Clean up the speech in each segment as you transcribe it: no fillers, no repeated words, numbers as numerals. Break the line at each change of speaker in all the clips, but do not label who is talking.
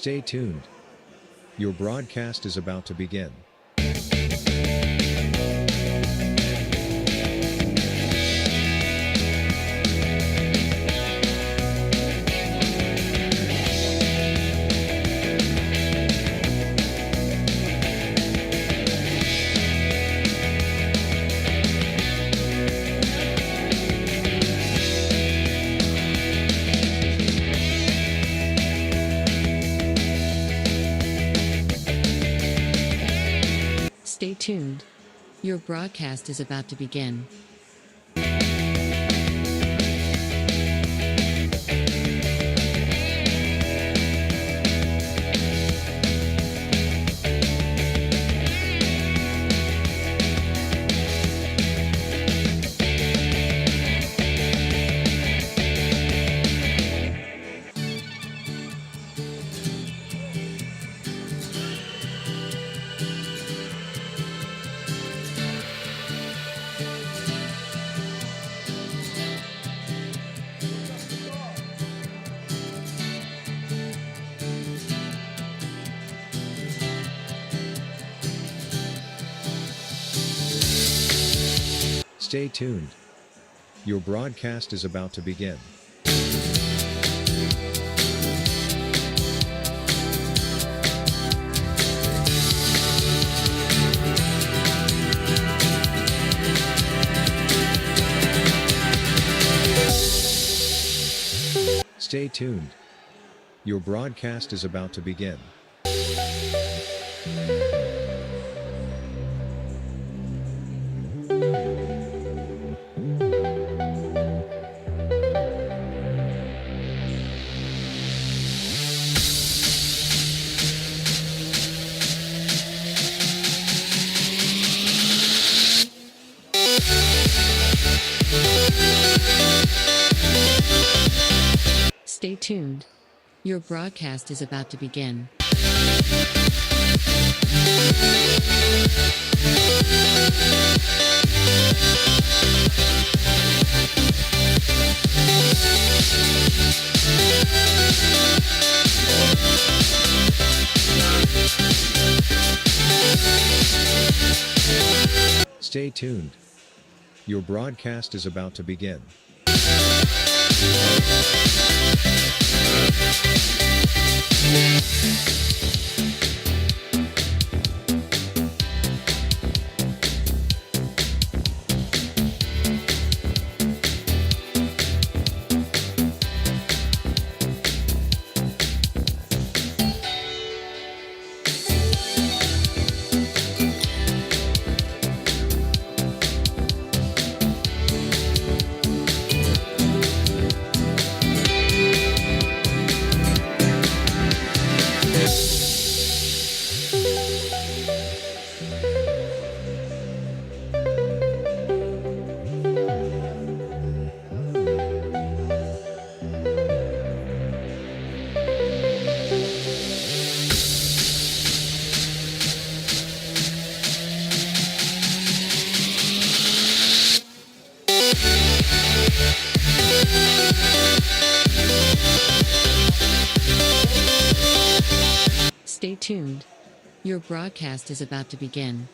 Stay tuned. Your broadcast is about to begin.
Stay tuned. Your broadcast is about to begin.
Stay tuned. Your broadcast is about to begin. Stay tuned. Your broadcast is about to begin.
Stay tuned. Your broadcast is about to begin.
Stay tuned. Your broadcast is about to begin.
Stay tuned. Your broadcast is about to begin.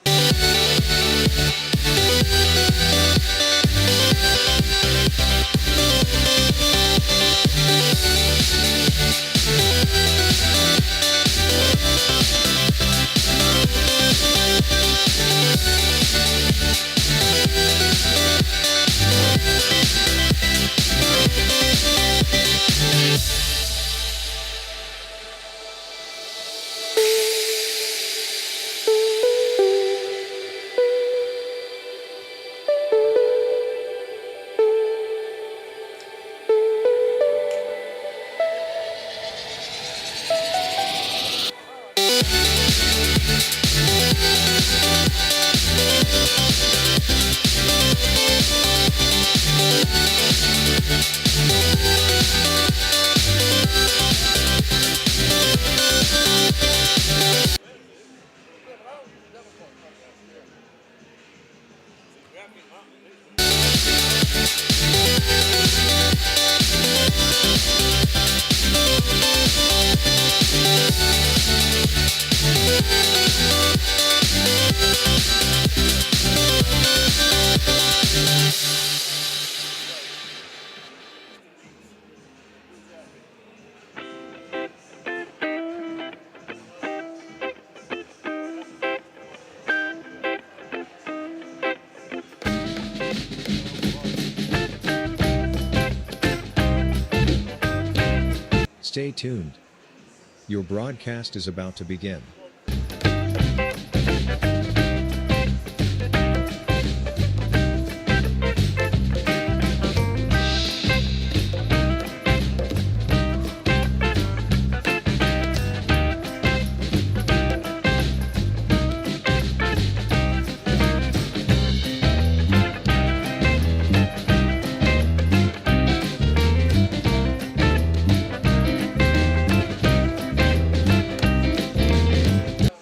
Stay tuned. Your broadcast is about to begin.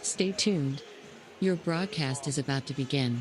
Stay tuned. Your broadcast is about to begin.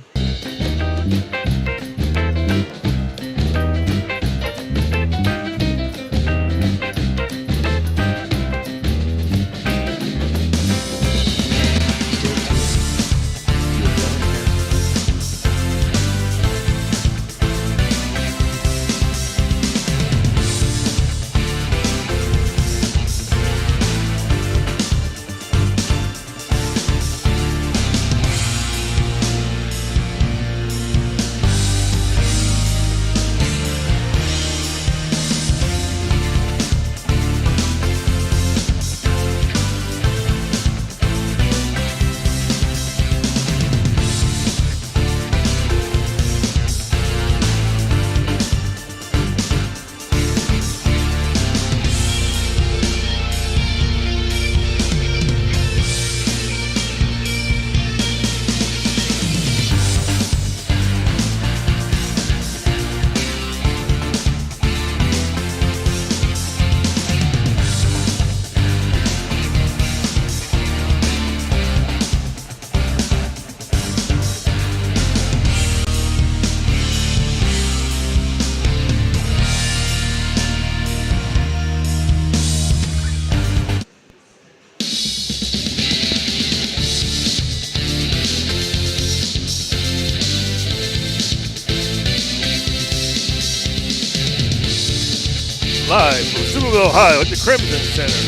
Live from Superville, Ohio at the Crimson Center,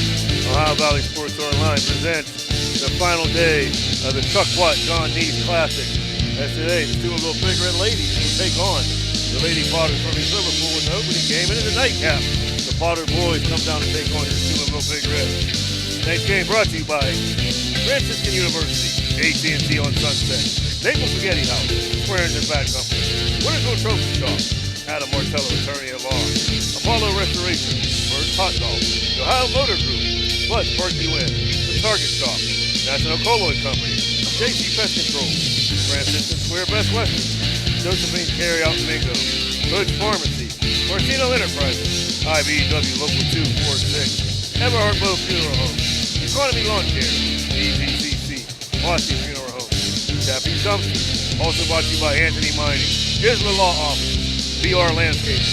Ohio Valley Sports Online presents the final day of the Chuck Watt John Nese Classic. As today, the Superville Big Red Ladies will take on the Lady Potters from East Liverpool in the opening game, and in the nightcap, the Potter boys come down to take on your Superville Big Red. Tonight's game brought to you by Franciscan University, AT&T on Sunset, Naples Spaghetti House, Swearings and Bad Company, Wintersville Trophy Shop, Adam Martello, attorney at law, Apollo Restoration, First Hot Dog, the Ohio Motor Group, plus Berkeley Wind, the Target Stop, National Colloid Company, JC Pest Control, Franciscan Square Best Western, Josephine Carry Out Mingo, Hood's Pharmacy, Martino Enterprises, IBEW Local 246, Everhart Bow Funeral Home, Economy Lawn Care, EZCC, Mossy Funeral Home, Tappy Dumpster, also brought to you by Anthony Mining, Isla Law Office, VR Landscaping,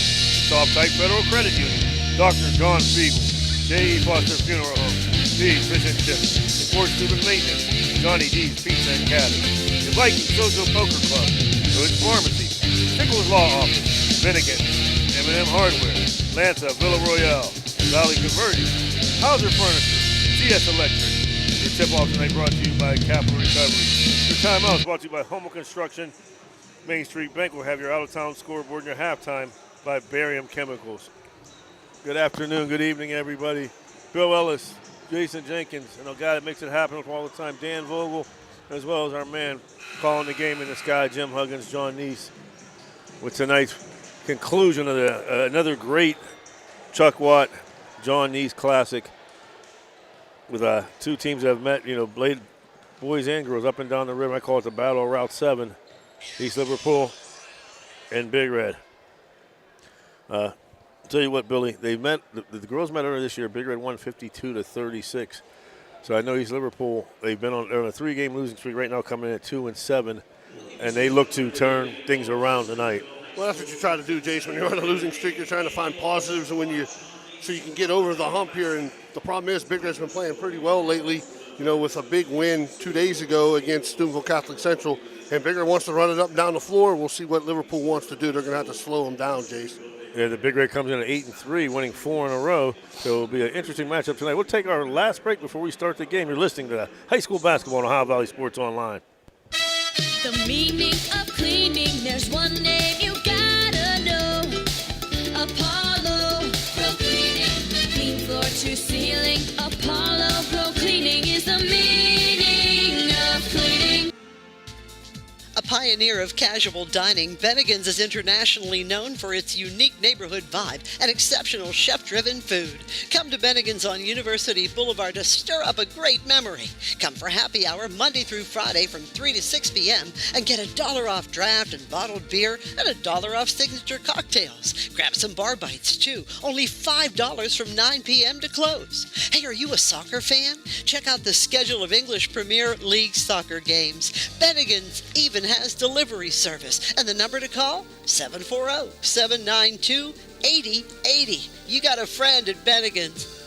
Soft Type Federal Credit Union, Dr. John Spiegel, J.E. Foster Funeral Home, Steve's Fish and Chips, Support Student Maintenance, Johnny D's Pizza and Cabin, the Viking Sozo Poker Club, Hood's Pharmacy, Nichols Law Office, Finnegan, M&M Hardware, Lanza, Villa Royale, Valley Converting, Hauser Furniture, CS Electric. Your tip-off tonight brought to you by Capital Recovery. Your timeout is brought to you by Homo Construction, Main Street Bank will have your out-of-town scoreboard and your halftime by Barium Chemicals. Good afternoon, good evening, everybody. Bill Ellis, Jason Jenkins, and a guy that makes it happen all the time, Dan Vogel, as well as our man calling the game in the sky, Jim Huggins, John Nese, with tonight's conclusion of another great Chuck Watt, John Nese Classic with two teams that have met, played boys and girls up and down the river. I call it the Battle of Route 7. East Liverpool and Big Red. I'll tell you what, Billy, they met. The girls met earlier this year. Big Red won 52-36. So I know East Liverpool. They're on a 3-game losing streak right now, coming in at 2-7, and they look to turn things around tonight.
Well, that's what you try to do, Jason. When you're on a losing streak, you're trying to find positives, and so you can get over the hump here. And the problem is, Big Red's been playing pretty well lately. With a big win 2 days ago against Steubenville Catholic Central. And Big Red wants to run it up and down the floor. We'll see what Liverpool wants to do. They're going to have to slow them down, Jason.
Yeah, the Big Red comes in at 8-3, winning 4 in a row. So it'll be an interesting matchup tonight. We'll take our last break before we start the game. You're listening to high school basketball on Ohio Valley Sports Online.
The meaning of cleaning, there's one name you gotta know. Apollo Pro Cleaning, clean floor to ceiling. Apollo Pro Cleaning is the meaning of cleaning.
A pioneer of casual dining, Bennigan's is internationally known for its unique neighborhood vibe and exceptional chef-driven food. Come to Bennigan's on University Boulevard to stir up a great memory. Come for happy hour Monday through Friday from 3 to 6 p.m. and get $1 off draft and bottled beer and $1 off signature cocktails. Grab some bar bites too. Only $5 from 9 p.m. to close. Hey, are you a soccer fan? Check out the schedule of English Premier League soccer games. Bennigan's even has delivery service, and the number to call, 740-792-8080. You got a friend at Bennigan's.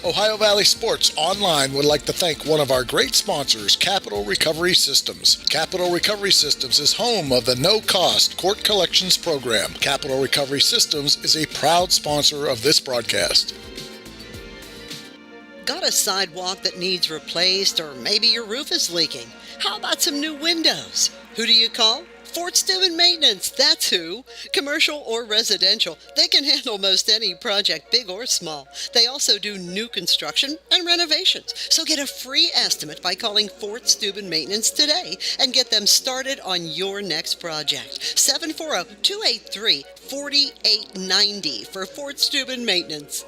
Ohio Valley Sports Online would like to thank one of our great sponsors, Capital Recovery Systems. Capital Recovery Systems is home of the no-cost court collections program. Capital Recovery Systems is a proud sponsor of this broadcast.
Got a sidewalk that needs replaced, or maybe your roof is leaking? How about some new windows? Who do you call? Fort Steuben Maintenance, that's who. Commercial or residential, they can handle most any project, big or small. They also do new construction and renovations. So get a free estimate by calling Fort Steuben Maintenance today and get them started on your next project. 740-283-4890 for Fort Steuben Maintenance.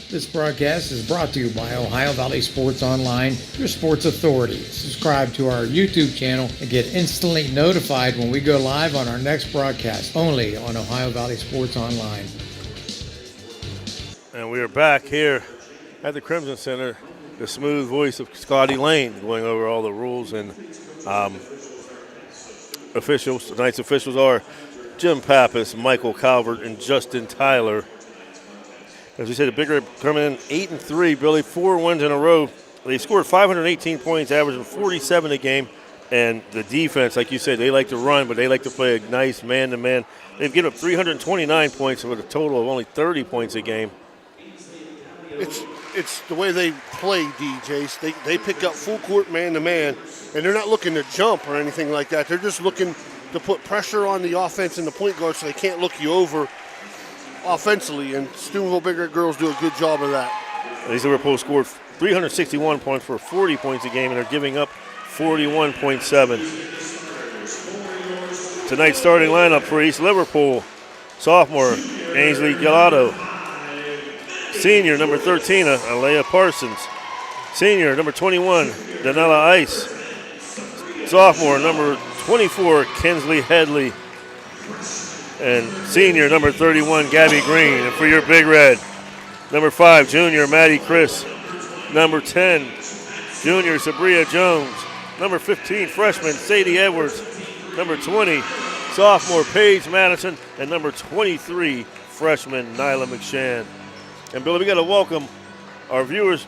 This broadcast is brought to you by Ohio Valley Sports Online, your sports authority. Subscribe to our YouTube channel and get instantly notified when we go live on our next broadcast, only on Ohio Valley Sports Online.
And we are back here at the Crimson Center, the smooth voice of Scotty Lane going over all the rules and officials. Tonight's officials are Jim Pappas, Michael Calvert, and Justin Tyler. As we said, the Big Red coming in 8-3, Billy, 4 wins in a row. They scored 518 points, averaging 47 a game. And the defense, like you said, they like to run, but they like to play a nice man-to-man. They've given up 329 points with a total of only 30 points a game.
It's the way they play, DJs. They pick up full court man-to-man, and they're not looking to jump or anything like that. They're just looking to put pressure on the offense and the point guard so they can't look you over offensively, and Steubenville Big Red girls do a good job of that.
These Liverpool scored 361 points for 40 points a game, and they're giving up 41.7. Tonight's starting lineup for East Liverpool: sophomore Ainsley Galato, senior number 13 Alea Parsons, senior number 21 Danella Ice, sophomore number 24 Kinsley Headley, and senior number 31 Gabby Green. And for your Big Red, number 5 junior Maddie Chris, number 10 junior Sabria Jones, number 15 freshman Sadie Edwards, number 20 sophomore Paige Madison, and number 23 freshman Nyla McShann. And Billy, we got to welcome our viewers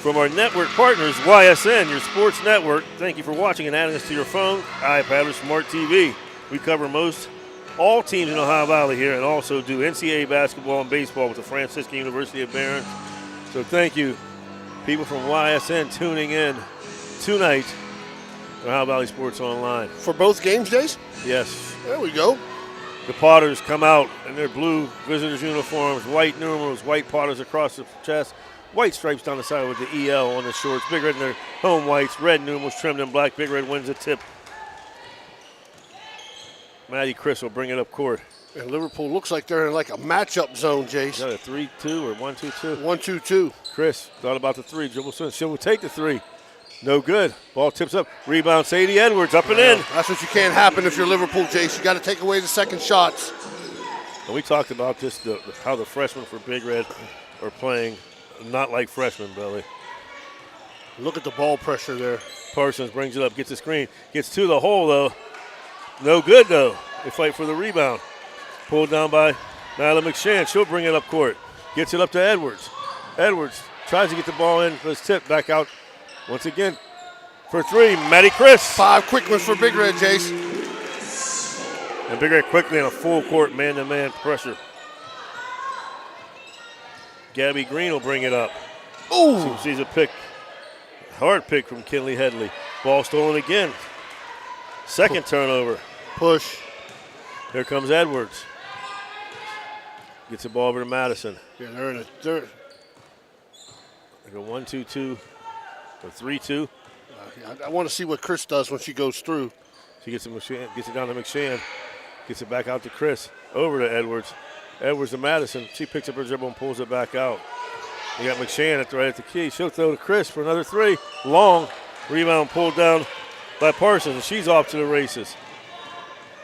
from our network partners, YSN, your sports network. Thank you for watching and adding us to your phone, iPad, or smart TV. We cover all teams in Ohio Valley here, and also do NCAA basketball and baseball with the Franciscan University of Barron. So thank you, people from YSN, tuning in tonight on Ohio Valley Sports Online.
For both games days?
Yes.
There we go.
The Potters come out in their blue visitors uniforms, white numerals, white Potters across the chest, white stripes down the side with the EL on the shorts. Big Red in their home whites, red numerals trimmed in black. Big Red wins the tip. Maddie Chris will bring it up court.
And Liverpool looks like they're in like a matchup zone, Jace.
Is that a 3-2 or 1-2-2?
1-2-2.
Chris thought about the three. Dribble soon. She will take the three. No good. Ball tips up. Rebound, Sadie Edwards up and in.
That's what you can't happen if you're Liverpool, Jace. You got to take away the second shots.
And we talked about this, how the freshmen for Big Red are playing not like freshmen, Billy.
Look at the ball pressure there.
Parsons brings it up, gets the screen, gets to the hole, though. No good, though. They fight for the rebound. Pulled down by Nyla McShann. She'll bring it up court. Gets it up to Edwards. Edwards tries to get the ball in. Let's tip back out once again for three. Maddie Chris.
5 quick ones for Big Red, Jace.
And Big Red quickly in a full court man-to-man pressure. Gabby Green will bring it up.
Ooh.
Sees a pick. Hard pick from Kinley Headley. Ball stolen again. Second turnover.
Push.
Here comes Edwards. Gets the ball over to Madison.
Yeah, they're in a
They go 1-2-2 or 3-2.
I want to see what Chris does when she goes through.
She gets it down to McShann. Gets it back out to Chris. Over to Edwards. Edwards to Madison. She picks up her dribble and pulls it back out. You got McShann right at the key. She'll throw to Chris for another three. Long. Rebound pulled down by Parsons. She's off to the races.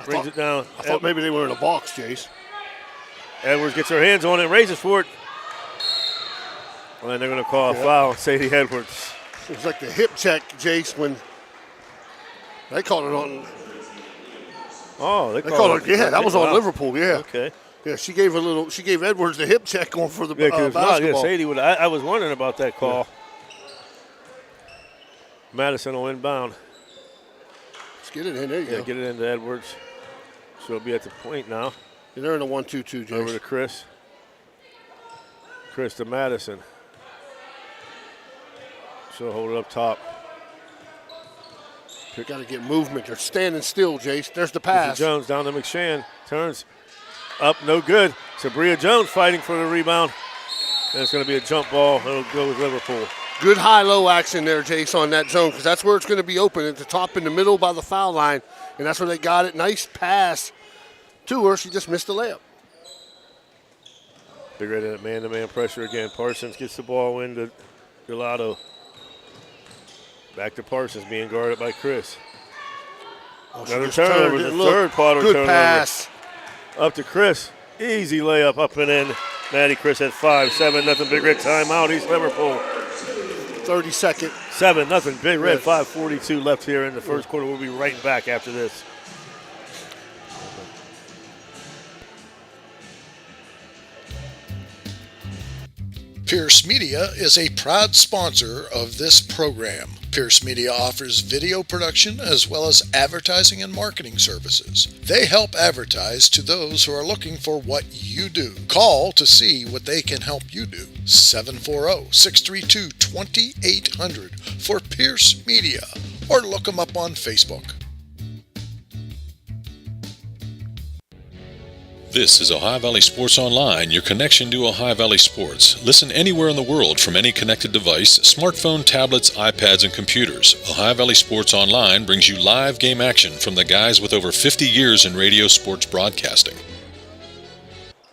Brings it down.
I thought maybe they were in a box, Jace.
Edwards gets her hands on it, raises for it. And they're going to call a foul, Sadie Edwards.
It was like the hip check, Jace, when they called it on.
Oh, they
called it. Yeah, that was on
wow.
Liverpool. Yeah.
Okay.
Yeah, she gave Edwards the hip check on for the basketball.
Sadie would. I was wondering about that call. Yeah. Madison will inbound.
Let's get it in. There you go.
Get it into Edwards. She'll be at the point now.
Yeah, they're in a 1-2-2, Jace.
Over to Chris. Chris to Madison. She'll hold it up top.
You got to get movement. They're standing still, Jace. There's the pass.
Jones down to McShann. Turns up, no good. Sabria Jones fighting for the rebound. And it's going to be a jump ball. It'll go with Liverpool.
Good high-low action there, Jace, on that zone, because that's where it's going to be open at the top in the middle by the foul line. And that's where they got it. Nice pass to her. She just missed the layup.
Big Red in man-to-man pressure again. Parsons gets the ball into Gelato. Back to Parsons being guarded by Chris. Another turnover, the third Potter
good
turnover.
Pass.
Up to Chris. Easy layup up and in. Maddie Chris at 5-7-0. Big Red timeout. East Liverpool.
30 second.
7-0. Big Red. 5:42 left here in the first quarter. We'll be right back after this.
Pierce Media is a proud sponsor of this program. Pierce Media offers video production as well as advertising and marketing services. They help advertise to those who are looking for what you do. Call to see what they can help you do. 740-632-2800 for Pierce Media, or look them up on Facebook.
This is Ohio Valley Sports Online, your connection to Ohio Valley sports. Listen anywhere in the world from any connected device, smartphone, tablets, iPads, and computers. Ohio Valley Sports Online brings you live game action from the guys with over 50 years in radio sports broadcasting.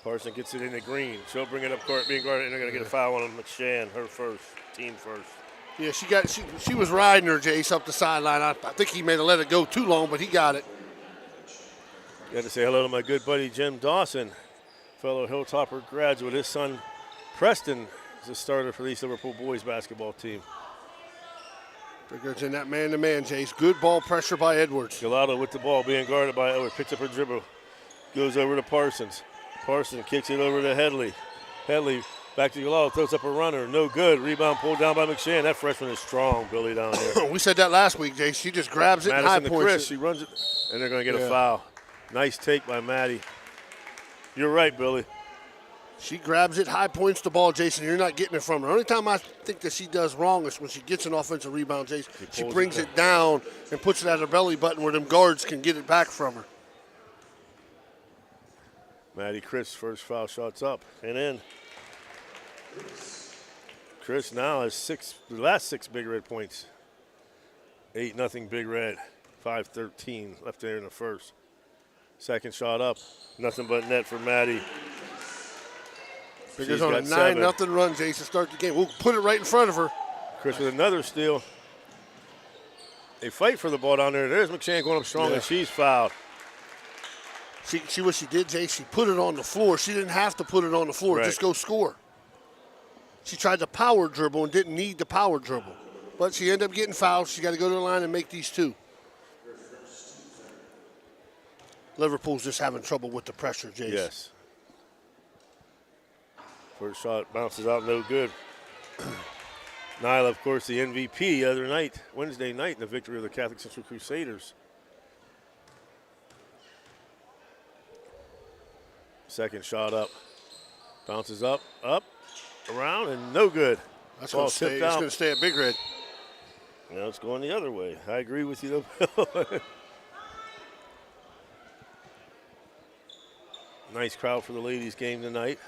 Parson gets it into Green. She'll bring it up court, being guarded, and they're going to get a foul on McShann, her first, team first.
Yeah, she was riding her, Jace, up the sideline. I think he may have let it go too long, but he got it.
Got to say hello to my good buddy Jim Dawson, fellow Hilltopper graduate. His son Preston is a starter for the East Liverpool boys basketball team.
Bigger's in that man-to-man, Jace. Good ball pressure by Edwards.
Gelato with the ball, being guarded by Edwards. Picks up her dribble, goes over to Parsons. Parsons kicks it over to Headley. Headley back to Gelato, throws up a runner. No good. Rebound pulled down by McShann. That freshman is strong, Billy, down here.
We said that last week, Jace. She just grabs it
Madison
and high
to
points
Chris.
it.
She runs it, and they're going to get a foul. Nice take by Maddie. You're right, Billy.
She grabs it, high points the ball, Jason. You're not getting it from her. The only time I think that she does wrong is when she gets an offensive rebound, Jason. She brings it down and puts it at her belly button where them guards can get it back from her.
Maddie Chris, first foul shot's up and in. Chris now has the last six Big Red points. 8-0 Big Red. 5:13 left there in the first. Second shot up. Nothing but net for Maddie.
Bigger's on a 9-0 run, Jason, to start the game. We'll put it right in front of her.
Chris with another steal. They fight for the ball down there. There's McShann going up strong, and she's fouled.
See what she did, Jay? She put it on the floor. She didn't have to put it on the floor.
Right.
Just go score. She tried to power dribble and didn't need the power dribble. But she ended up getting fouled. She got to go to the line and make these two. Liverpool's just having trouble with the pressure, Jace.
Yes. First shot bounces out, no good. Nyla, of course, the MVP the other night, Wednesday night, in the victory of the Catholic Central Crusaders. Second shot up. Bounces up, around, and no good.
That's going to stay at Big Red.
Now it's going the other way. I agree with you, though. Nice crowd for the ladies' game tonight.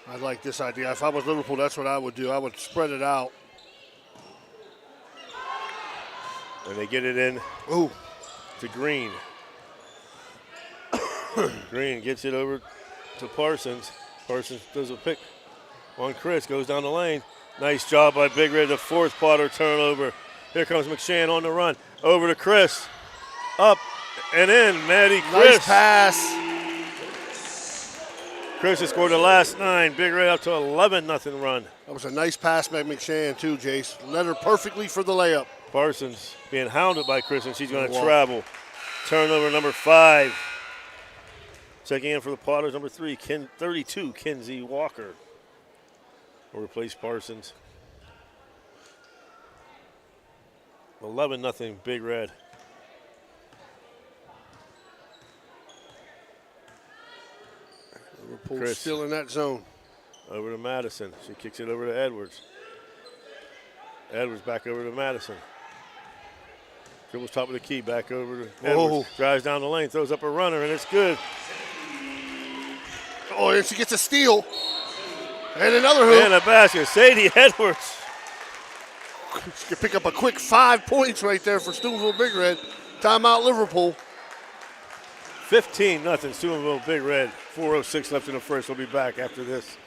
I like this idea. If I was Liverpool, that's what I would do. I would spread it out.
And they get it in to Green. Green gets it over to Parsons. Parsons does a pick on Chris, goes down the lane. Nice job by Big Red, the fourth Potter turnover. Here comes McShann on the run. Over to Chris. Up and in, Maddie Chris.
Nice pass.
Chris has scored the last 9. Big Red up to 11-0 run.
That was a nice pass by McShann, too, Jace. Led her perfectly for the layup.
Parsons being hounded by Chris, and she's going to travel. Turnover number 5. Checking in for the Potters, number 32, Kinsey Walker. Will replace Parsons. 11-0 Big Red.
Liverpool
Chris
still in that zone.
Over to Madison. She kicks it over to Edwards. Edwards back over to Madison. Dribbles top of the key, back over to Edwards. Drives down the lane, throws up a runner, and it's good.
Oh, and she gets a steal. And another hoop.
And a basket. Sadie Edwards.
She can pick up a quick 5 points right there for Steubenville Big Red. Timeout Liverpool.
15-0 Steubenville Big Red. 4:06 left in the first. We'll be back after this.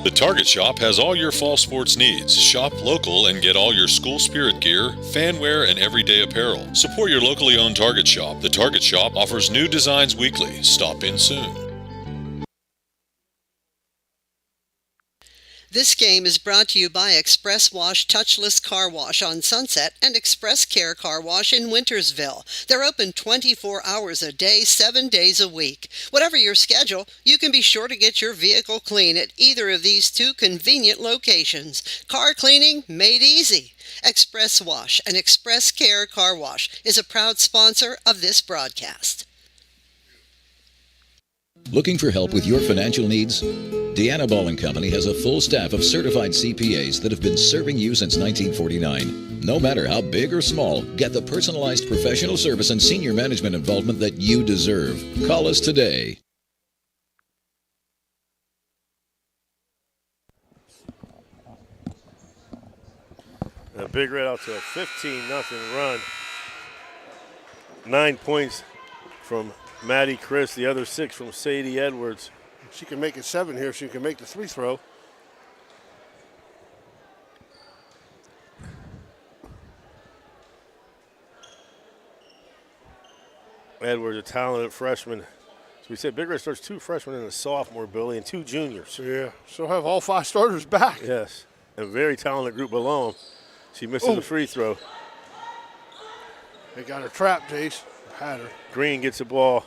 The Target Shop has all your fall sports needs. Shop local and get all your school spirit gear, fan wear, and everyday apparel. Support your locally owned Target Shop. The Target Shop offers new designs weekly. Stop in soon.
This game is brought to you by Express Wash Touchless Car Wash on Sunset and Express Care Car Wash in Wintersville. They're open 24 hours a day, 7 days a week. Whatever your schedule, you can be sure to get your vehicle clean at either of these 2 convenient locations. Car cleaning made easy. Express Wash and Express Care Car Wash is a proud sponsor of this broadcast.
Looking for help with your financial needs? Deanna Ball & Company has a full staff of certified CPAs that have been serving you since 1949. No matter how big or small, get the personalized professional service and senior management involvement that you deserve. Call us today.
A Big Red out to a 15-0 run. 9 points from Maddie Chris, the other 6 from Sadie Edwards.
She can make it 7 here. She can make the free throw.
Edwards, a talented freshman. So we said Big Red starts 2 freshmen and a sophomore, Billy, and 2 juniors.
Yeah, she'll have all 5 starters back.
Yes, a very talented group below him. She misses the free throw.
They got her trapped, Jace. Had her.
Green gets the ball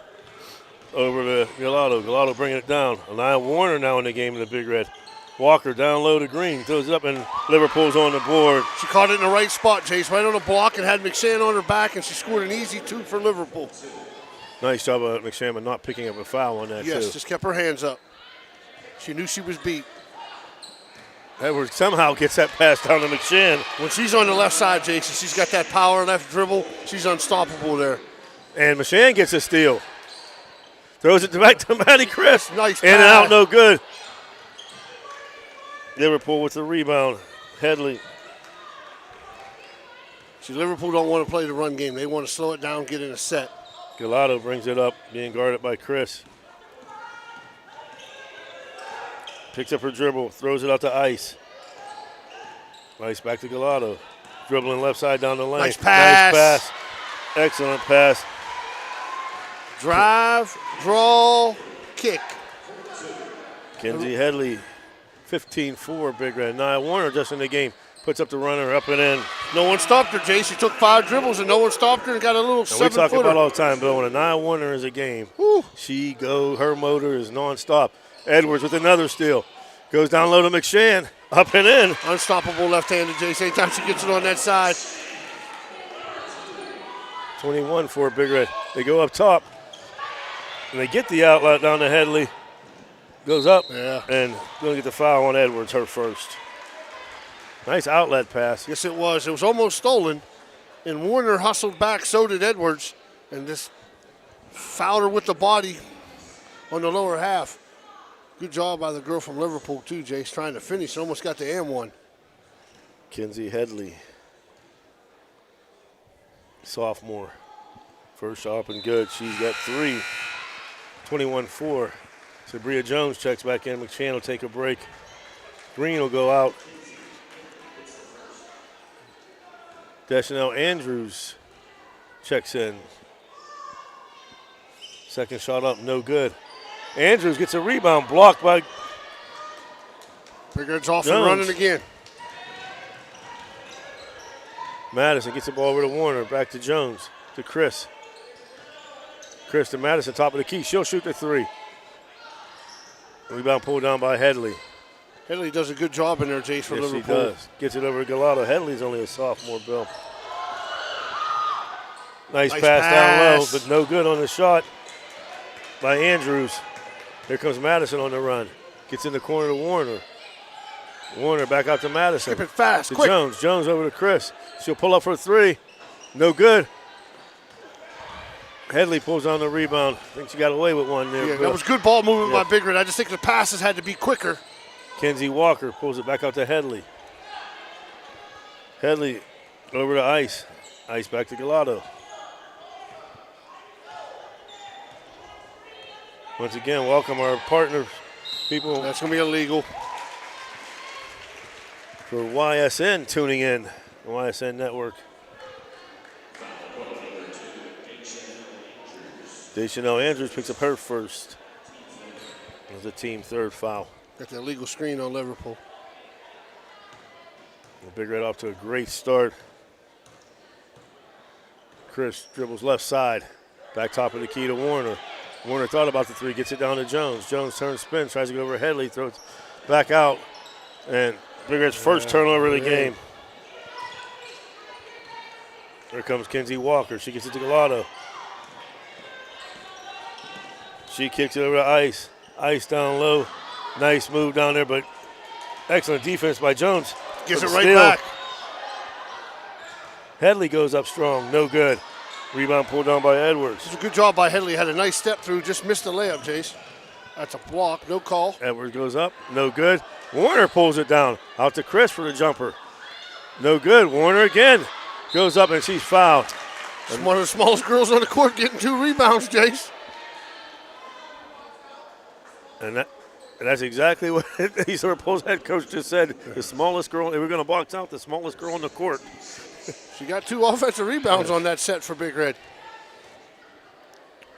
over to Gallardo. Gallardo bringing it down. Anaya Warner now in the game in the Big Red. Walker down low to Green. Throws it up, and Liverpool's on the board.
She caught it in the right spot, Jace. Right on the block and had McShann on her back, and she scored an easy 2 for Liverpool.
Nice job of McShann not picking up a foul on that,
Yes,
too.
just kept her hands up. She knew she was beat.
Edwards somehow gets that pass down to McShann.
When she's on the left side, Jason, she's got that power left dribble. She's unstoppable there.
And McShann gets a steal. Throws it back to Maddie Chris.
Nice
In and
pass.
out, no good. Liverpool with the rebound. Headley.
See, Liverpool don't want to play the run game. They want to slow it down, get in a set.
Gallardo brings it up, being guarded by Chris. Picks up her dribble, throws it out to Ice. Ice back to Gallardo. Dribbling left side down the lane.
Nice pass.
Nice pass. Excellent pass.
Drive, draw, kick.
Kenzie Headley, 15-4 Big Red. Nia Warner just in the game. Puts up the runner, up and in.
No one stopped her, Jay. She took 5 dribbles and no one stopped her and got a little 7-footer.
We talk about all the time, Bill, when a Nia Warner is a game, her motor is nonstop. Edwards with another steal. Goes down low to McShann, up and in.
Unstoppable left-handed, Jay. Anytime she gets it on that side.
21 for Big Red. They go up top, and they get the outlet down to Headley. Goes up, and going to get the foul on Edwards, her first. Nice outlet pass.
Yes, it was. It was almost stolen, and Warner hustled back. So did Edwards, and this Fouled her with the body on the lower half. Good job by the girl from Liverpool, too, Jace, trying to finish. Almost got the M1.
Kinsey Headley, sophomore. First shot up and good. She's got 3. 21-4. Sabria Jones checks back in. McShann will take a break. Green will go out. Deschanel Andrews checks in. Second shot up, no good. Andrews gets a rebound, blocked by
Big Red's off
Jones.
and running again.
Madison gets the ball over to Warner, back to Jones, to Chris. Chris to Madison, top of the key. She'll shoot the 3. Rebound pulled down by Headley.
Headley does a good job in there, Jace, for
Yes,
Liverpool.
he does. Gets it over to Galato. Headley's only a sophomore, Bill. Nice pass down low, but no good on the shot by Andrews. Here comes Madison on the run. Gets in the corner to Warner. Warner back out to Madison.
Skip it fast,
to
quick.
Jones. Jones over to Chris. She'll pull up for a 3. No good. Headley pulls on the rebound. I think she got away with one there.
Yeah,
Bill.
that was good ball movement by Big Red. I just think the passes had to be quicker.
Kenzie Walker pulls it back out to Headley. Headley over to Ice. Ice back to Galato. Once again, welcome our partners, people.
That's going to be illegal.
For YSN tuning in, the YSN Network. Deschanel Andrews picks up her first. That's the team third foul.
Got the illegal screen on Liverpool.
Big Red off to a great start. Chris dribbles left side. Back top of the key to Warner. Warner thought about the 3, gets it down to Jones. Jones turns, spins, tries to get over Headley, throws back out. And Big Red's first turnover of the game. Here comes Kenzie Walker. She gets it to Galato. She kicks it over to Ice. Ice down low. Nice move down there, but excellent defense by Jones.
Gives it
But
right
still,
back.
Headley goes up strong. No good. Rebound pulled down by Edwards.
It's a good job by Headley. Had a nice step through. Just missed the layup, Jace. That's a block. No call.
Edwards goes up. No good. Warner pulls it down. Out to Chris for the jumper. No good. Warner again. Goes up and she's fouled.
She's one of the smallest girls on the court getting 2 rebounds, Jace.
And that's exactly what East Liverpool's head coach just said. The smallest girl, they were going to box out the smallest girl on the court.
She got 2 offensive rebounds on that set for Big Red.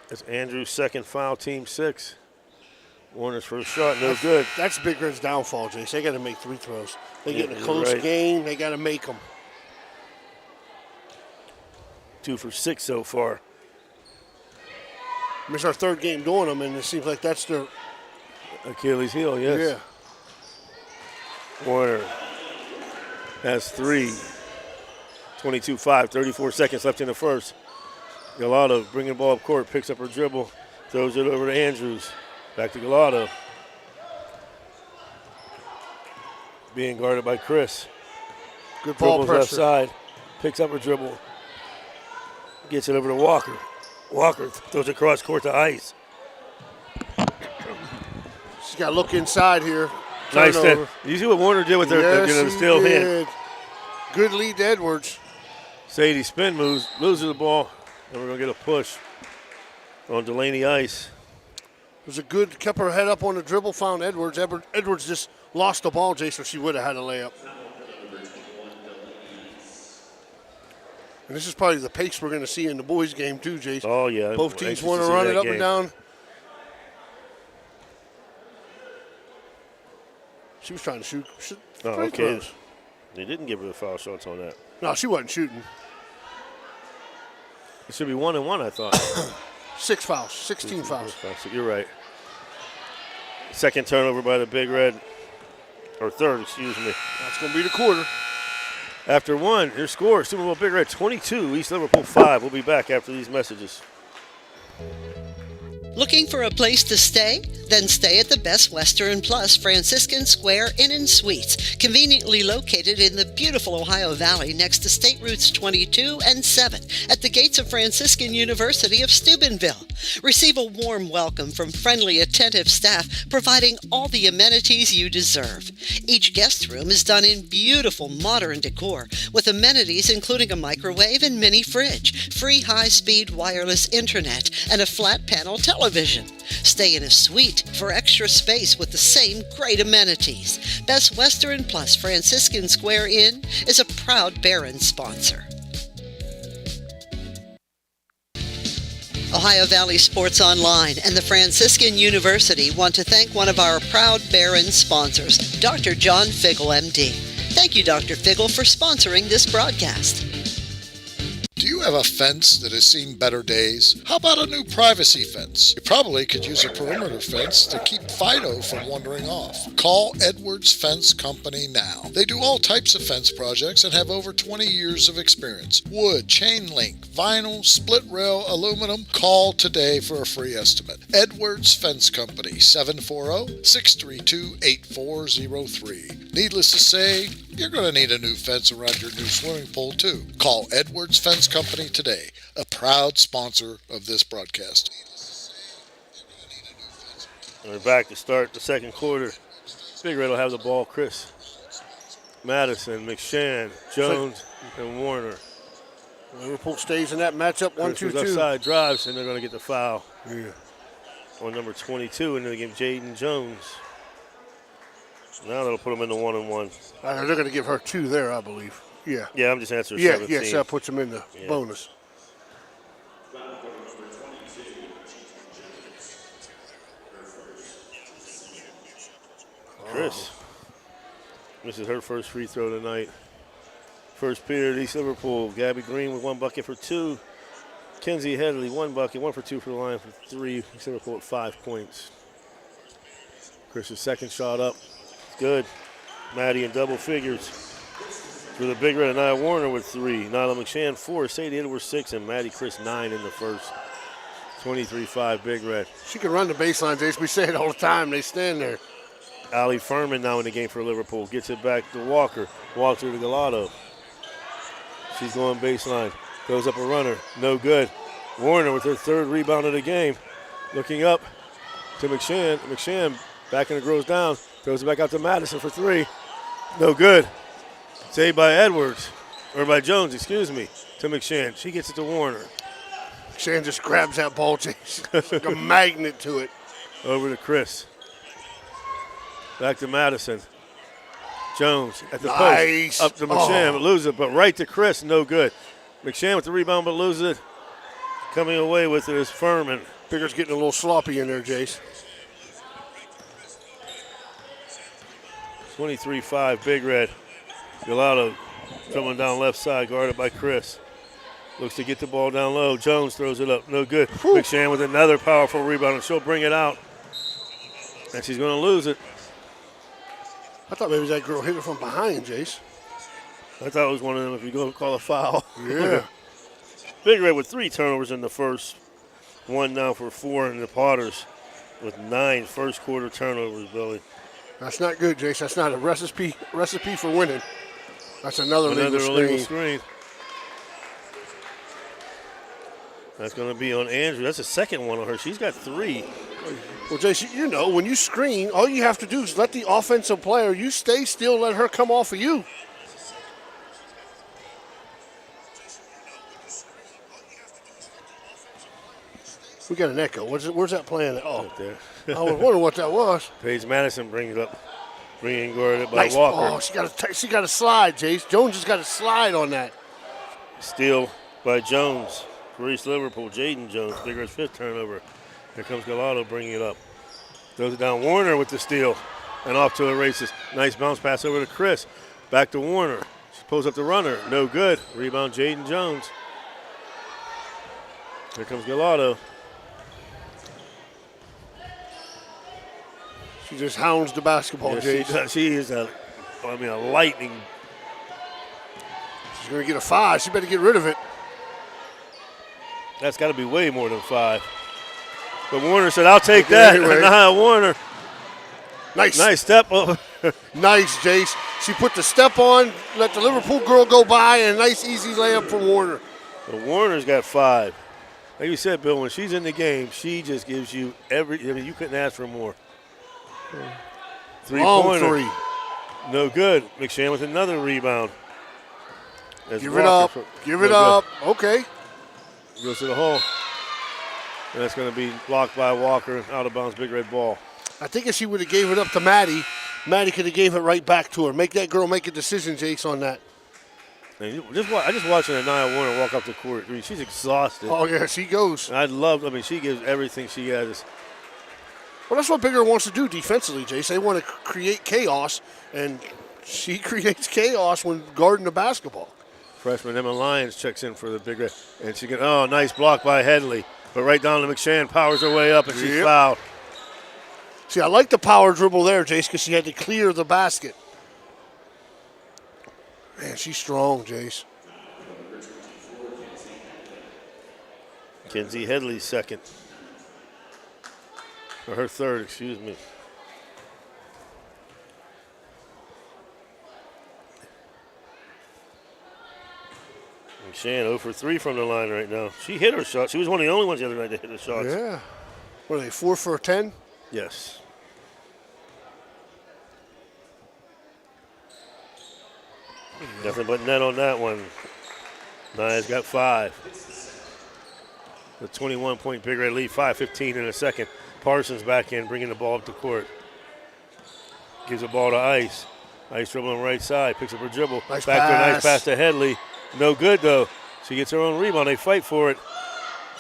That's Andrew's second foul, team 6. Warner's first shot, no good.
That's Big Red's downfall, Jace. They got to make 3 throws. They get in a
you're
close
right.
game. They got to make them.
2 for 6 so far.
It's our 3rd game doing them, and it seems like that's their
Achilles heel, yes.
Yeah.
Warner has 3. 22-5, 34 seconds left in the first. Galato bringing the ball up court, picks up her dribble, throws it over to Andrews. Back to Galato. Being guarded by Chris.
Good ball
Dribbles left
pressure.
side, picks up her dribble, gets it over to Walker. Walker throws it cross court to Ice.
She's got to look inside here.
Nice.
Turnover.
You see what Warner did with her
Yes, he
steal hand?
did. Good lead to Edwards.
Sadie spin moves, loses the ball, and we're going to get a push on Delaney Ice.
It was a good, kept her head up on the dribble, found Edwards. Edwards just lost the ball, Jace, or she would have had a layup. And this is probably the pace we're going to see in the boys' game too, Jace.
Oh, yeah.
Both teams
Anxious
want
to
to
see
run
that
it up
game.
and down. She was trying to shoot.
Oh,
free
okay.
throws.
They didn't give her the foul shots on that.
No, she wasn't shooting.
It should be 1-1, I thought.
6 fouls, 16 fouls.
You're right. Second turnover by the Big Red. Or third, excuse me.
That's going to be the quarter.
After 1, your score, Super Bowl Big Red 22, East Liverpool 5. We'll be back after these messages.
Looking for a place to stay? Then stay at the Best Western Plus Franciscan Square Inn & Suites, conveniently located in the beautiful Ohio Valley next to State Routes 22 and 7 at the gates of Franciscan University of Steubenville. Receive a warm welcome from friendly, attentive staff providing all the amenities you deserve. Each guest room is done in beautiful modern decor with amenities including a microwave and mini fridge, free high-speed wireless internet, and a flat panel television. Stay in a suite for extra space with the same great amenities. Best Western Plus Franciscan Square Inn is a proud Barron sponsor. Ohio Valley Sports Online and the Franciscan University want to thank one of our proud Barron sponsors, Dr. John Figgle, MD. Thank you, Dr. Figgle, for sponsoring this broadcast.
Do you have a fence that has seen better days? How about a new privacy fence? You probably could use a perimeter fence to keep Fido from wandering off. Call Edwards Fence Company now. They do all types of fence projects and have over 20 years of experience. Wood, chain link, vinyl, split rail, aluminum. Call today for a free estimate. Edwards Fence Company, 740-632-8403. Needless to say, you're going to need a new fence around your new swimming pool too. Call Edwards Fence Company today, a proud sponsor of this broadcast.
We're back to start the second quarter. Big Red will have the ball. Chris, Madison, McShann, Jones, and Warner.
Liverpool stays in that matchup 1-2-2.
Outside drives, and they're going to get the foul.
Yeah.
On number 22, and then they give Jaden Jones. Now they'll put him in the 1-and-1.
They're going to give her 2 there, I believe. Yeah.
Yeah, I'm just answering 17.
Yeah, so that puts him in the bonus.
Chris. This is her first free throw tonight. First period, East Liverpool. Gabby Green with 1 bucket for 2. Kenzie Headley, 1 bucket, 1 for 2 for the line for 3. East Liverpool at 5 points. Chris's second shot up. Good. Maddie in double figures. For the Big Red, Anaya Warner with 3. Nyla McShann 4. Sadie Edwards 6. And Maddie Chris 9 in the first. 23-5 Big Red.
She can run the baseline, Jace. We say it all the time. They stand there.
Allie Furman now in the game for Liverpool. Gets it back to Walker. Walker to Galato. She's going baseline. Goes up a runner. No good. Warner with her 3rd rebound of the game. Looking up to McShann. McShann back and it grows down. Throws it back out to Madison for 3. No good. Saved by Edwards. Or by Jones, excuse me. To McShann. She gets it to Warner.
McShann just grabs that ball, Jace. Like a magnet to it.
Over to Chris. Back to Madison. Jones at the post. Up to McShann, but loses it. But right to Chris, no good. McShann with the rebound, but loses it. Coming away with it is Furman.
Bigger's getting a little sloppy in there, Jace.
23-5, Big Red. Galato coming down left side, guarded by Chris. Looks to get the ball down low. Jones throws it up, no good. Whew. McShann with another powerful rebound, and she'll bring it out. And she's going to lose it.
I thought maybe that girl hit it from behind, Jace.
I thought it was one of them if you go call a foul.
Yeah.
Big Red with 3 turnovers in the first. 1 now for 4 in the Potters with 9 first quarter turnovers, Billy.
That's not good, Jace. That's not a recipe for winning. That's another illegal screen.
That's going to be on Andrew. That's the second one on her. She's got 3.
Well, Jace, you know, when you screen, all you have to do is let the offensive player, you stay still, let her come off of you. We got an echo. Where's that playing? Oh,
right there.
I was wondering what that was.
Paige Madison brings it up. Being guarded by
nice
Walker.
Ball. She got a slide, Jace. Jones just got a slide on that.
Steal by Jones. For East Liverpool, Jaden Jones. Big Red's 5th turnover. Here comes Galato bringing it up. Throws it down. Warner with the steal. And off to the races. Nice bounce pass over to Chris. Back to Warner. She pulls up the runner. No good. Rebound Jaden Jones. Here comes Galato.
She just hounds the basketball, Jace.
She is a lightning.
She's going to get a 5. She better get rid of it.
That's got to be way more than 5. But Warner said, I'll take that.
Anyway.
Niall Warner.
Nice
step. Oh.
Nice, Jace. She put the step on, let the Liverpool girl go by, and a nice, easy layup for Warner.
But Warner's got 5. Like you said, Bill, when she's in the game, she just gives you you couldn't ask for more. Three-pointer.
Long 3.
No good. McShann with another rebound.
Give it up. Give it up. Okay.
Goes to the hole. And that's going to be blocked by Walker. Out of bounds, big red ball.
I think if she would have gave it up to Maddie, Maddie could have gave it right back to her. Make that girl make a decision, Jace, on that.
And I just watching Niall Warner walk up the court. I mean, she's exhausted.
Oh, yeah, she goes.
She gives everything she has.
Well, that's what Bigger wants to do defensively, Jace. They want to create chaos, and she creates chaos when guarding the basketball.
Freshman Emma Lyons checks in for the big red. And she nice block by Headley. But right down to McShann, powers her way up, and she's fouled.
See, I like the power dribble there, Jace, because she had to clear the basket. Man, she's strong, Jace.
Kenzie Headley's second. Or her third, excuse me. McShann 0 for 3 from the line right now. She hit her shot. She was one of the only ones the other night to hit the shots.
Yeah. What are they, 4 for 10?
Yes. Nothing but net on that one. Nia's got 5. The 21-point Big Red lead, 5:15 in a second. Parsons back in, bringing the ball up the court. Gives the ball to Ice. Ice dribbling right side, picks up her dribble.
Nice
back
pass.
to a nice pass to Headley. No good, though. She gets her own rebound. They fight for it.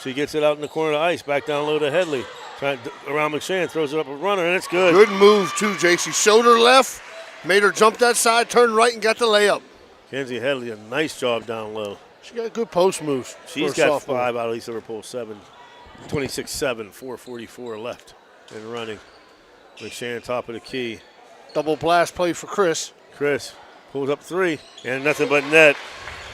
She gets it out in the corner to Ice. Back down low to Headley. Trying around McShann, throws it up a runner, and it's good.
Good move, too, Jay. She showed her left, made her jump that side, turned right, and got the layup.
Kenzie Headley, a nice job down low.
She got good post moves.
She's got 5 out of East Liverpool 7. 26-7, 4:44 left and running. McShann top of the key.
Double blast play for Chris.
Chris pulls up 3 and nothing but net.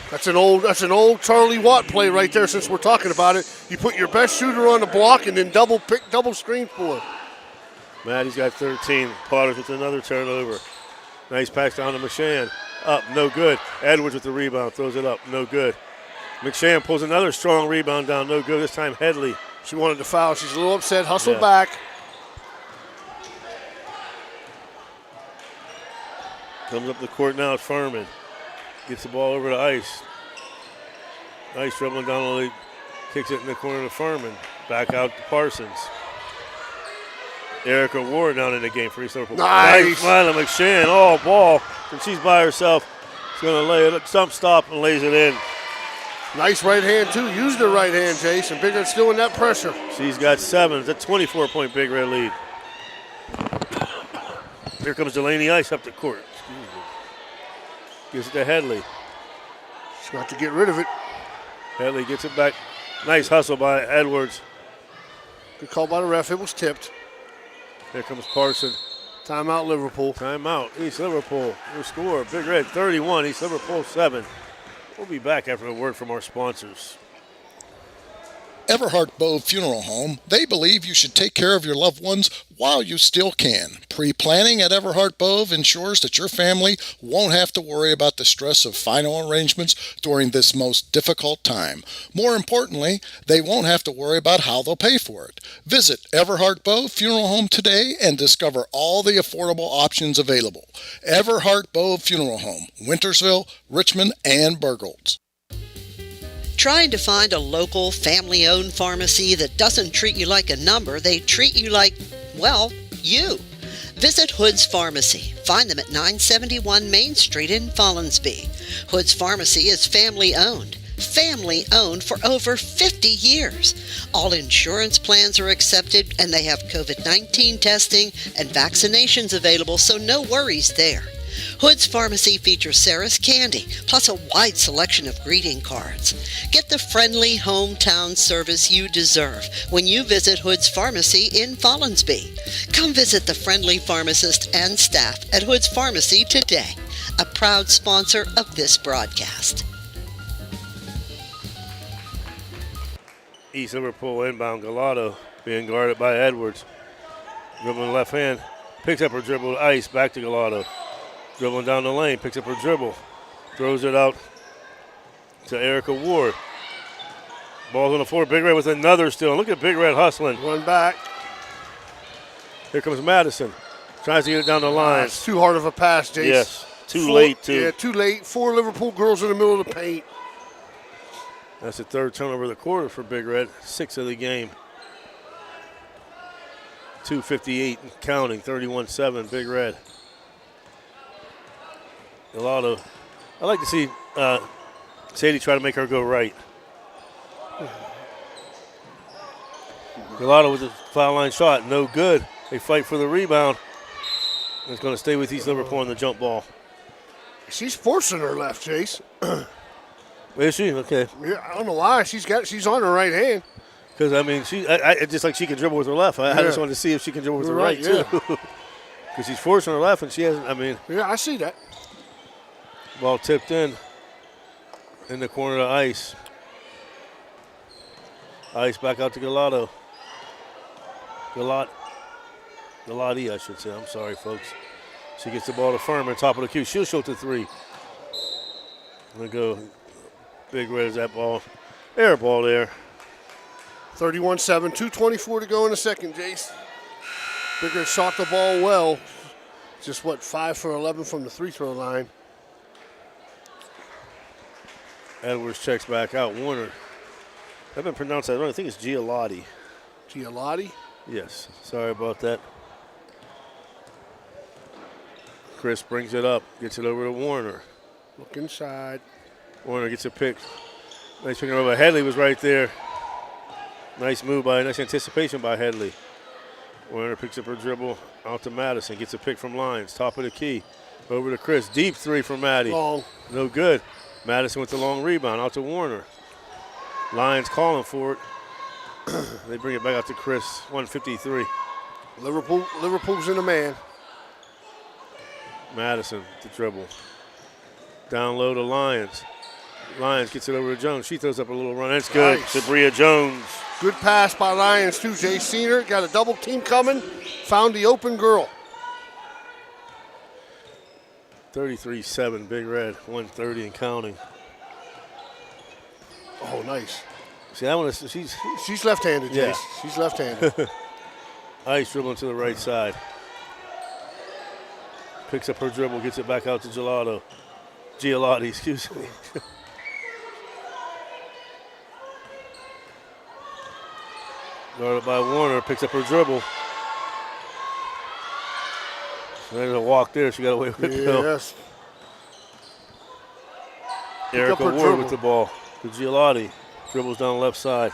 That's an old Charlie Watt play right there. Since we're talking about it, you put your best shooter on the block and then double screen for her.
Maddie's got 13. Potters with another turnover. Nice pass down to McShann. Up, no good. Edwards with the rebound, throws it up, no good. McShann pulls another strong rebound down, no good. This time Headley.
She wanted to foul. She's a little upset. Hustle back.
Comes up the court now at Furman. Gets the ball over to Ice. Ice dribbling down the league. Kicks it in the corner to Furman. Back out to Parsons. Erica Ward down in the game for East Liverpool.
Nice.
Smiling McShann, all ball. And she's by herself. She's going to lay it up, stop, and lays it in.
Nice right hand, too. Used her right hand, Jason. Big Red still in that pressure.
She's got 7. It's a 24-point Big Red lead. Here comes Delaney Ice up the court. Excuse me. Gives it to Headley.
She's got to get rid of it.
Headley gets it back. Nice hustle by Edwards.
Good call by the ref. It was tipped.
Here comes Parson.
Timeout, Liverpool.
Timeout, East Liverpool. Your score, Big Red 31, East Liverpool 7. We'll be back after a word from our sponsors.
Everhart Bove Funeral Home, they believe you should take care of your loved ones while you still can. Pre-planning at Everhart Bove ensures that your family won't have to worry about the stress of final arrangements during this most difficult time. More importantly, they won't have to worry about how they'll pay for it. Visit Everhart Bove Funeral Home today and discover all the affordable options available. Everhart Bove Funeral Home, Wintersville, Richmond, and Burgolds.
Trying to find a local, family-owned pharmacy that doesn't treat you like a number, they treat you like, well, you. Visit Hood's Pharmacy. Find them at 971 Main Street in Follinsby. Hood's Pharmacy is family-owned. Family-owned for over 50 years. All insurance plans are accepted, and they have COVID-19 testing and vaccinations available, so no worries there. Hood's Pharmacy features Sarah's Candy, plus a wide selection of greeting cards. Get the friendly hometown service you deserve when you visit Hood's Pharmacy in Follinsby. Come visit the friendly pharmacist and staff at Hood's Pharmacy today, a proud sponsor of this broadcast.
East Liverpool inbound, Galato being guarded by Edwards. Dribbling left hand, picks up her dribble, ice, back to Gallardo. Dribbling down the lane, picks up her dribble, throws it out to Erica Ward. Ball's on the floor, Big Red with another steal. Look at Big Red hustling.
Run back.
Here comes Madison, tries to get it down the line.
It's too hard of a pass, Jace.
Yes, too late too.
Yeah, too late. 4 Liverpool girls in the middle of the paint.
That's the third turnover of the quarter for Big Red, 6 of the game. 2:58 and counting, 31-7, Big Red. Gallardo, I like to see Sadie try to make her go right. Gallardo with a foul line shot, no good. They fight for the rebound. It's going to stay with East Liverpool on the jump ball.
She's forcing her left, Chase.
Is she? Okay.
Yeah, I don't know why. She's on her right hand.
Because, I mean, I just like she can dribble with her left. I just wanted to see if she can dribble with her right, too. Because she's forcing her left and she hasn't, I mean.
Yeah, I see that.
Ball tipped in the corner of Ice. Ice back out to Gallardo. Galati, I should say. I'm sorry, folks. She gets the ball to Furman, top of the key. She'll shoot the three. Gonna go Big Red as that ball. Air ball there.
31-7, 2:24 to go in the second, Jace. Big Red shot the ball well. Just, 5 for 11 from the free throw line.
Edwards checks back out. Warner. I've been pronounced that wrong. I think it's Gialotti.
Gialotti?
Yes. Sorry about that. Chris brings it up. Gets it over to Warner.
Look inside.
Warner gets a pick. Nice picking over. Headley was right there. Nice move nice anticipation by Headley. Warner picks up her dribble out to Madison. Gets a pick from Lyons. Top of the key. Over to Chris. Deep three from Maddie.
Long.
No good. Madison with the long rebound out to Warner. Lyons calling for it. They bring it back out to Chris. 153.
Liverpool's in the man.
Madison to dribble. Down low to Lyons. Lyons gets it over to Jones. She throws up a little run. That's good.
Nice.
Sabria Jones.
Good pass by Lyons, too. Jay Senior got a double team coming. Found the open girl.
33-7, Big Red. 130 and counting.
Oh, nice.
See, that one is,
she's left-handed,
yeah.
Jace. She's left-handed.
Ice dribbling to the right side. Picks up her dribble, gets it back out to Gialotti, excuse me. Guarded by Warner, picks up her dribble. There's a walk there, she got away with it.
Yes.
Erica Ward with the ball to Gialotti. Dribbles down the left side.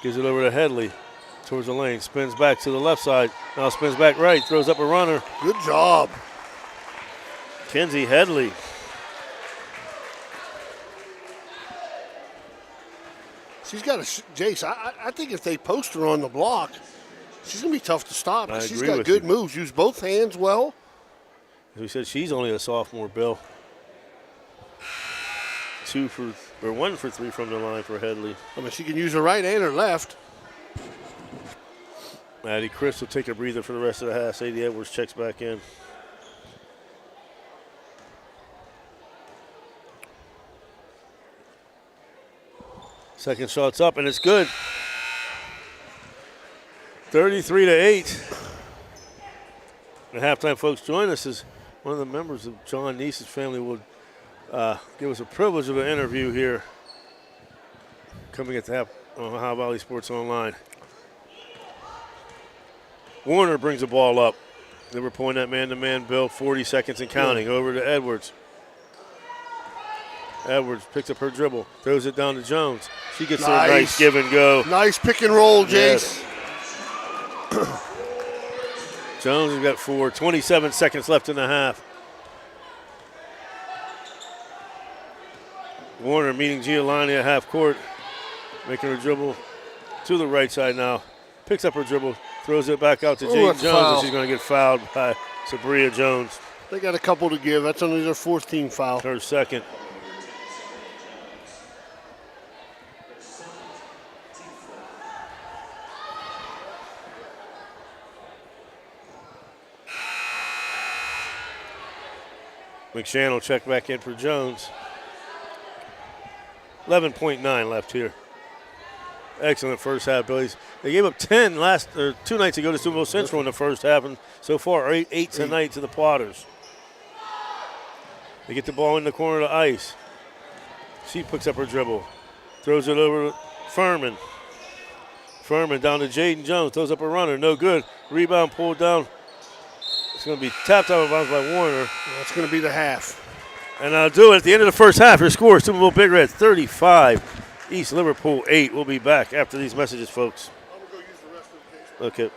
Gives it over to Headley towards the lane. Spins back to the left side. Now spins back right. Throws up a runner.
Good job.
Kenzie Headley.
She's got Jace, I think if they post her on the block, she's going to be tough to stop. She's got good moves. Use both hands well.
As we said, she's only a sophomore, Bill. 1 for 3 from the line for Headley.
I mean, she can use her right and her left.
Maddie Chris will take a breather for the rest of the half. Sadie Edwards checks back in. Second shot's up, and it's good. 33-8. At halftime, folks, join us as one of the members of John Nese's family will give us a privilege of an interview here coming at the Ohio Valley Sports Online. Warner brings the ball up. They were pulling that man-to-man, Bill, 40 seconds and counting. Over to Edwards. Edwards picks up her dribble, throws it down to Jones. She gets a nice give and go.
Nice pick and roll, Jace.
Yes. Jones has got 4, 27 seconds left in the half. Warner meeting Giovanni at half court, making her dribble to the right side now. Picks up her dribble, throws it back out to Jane Jones, and she's going to get fouled by Sabria Jones.
They got a couple to give. That's only their 4th team foul.
Her second. McShann will check back in for Jones. 11.9 left here. Excellent first half, Billies. They gave up 10 2 nights ago to Steubenville Central in the first half, and so far 8 tonight to the Plotters. They get the ball in the corner of the ice. She picks up her dribble, throws it over to Furman. Furman down to Jaden Jones, throws up a runner, no good. Rebound pulled down. It's going to be tapped out of bounds by Warner.
That's going to be the half.
And I'll do it at the end of the first half. Your score is Steubenville Big Red 35, East Liverpool 8. We'll be back after these messages, folks. Okay.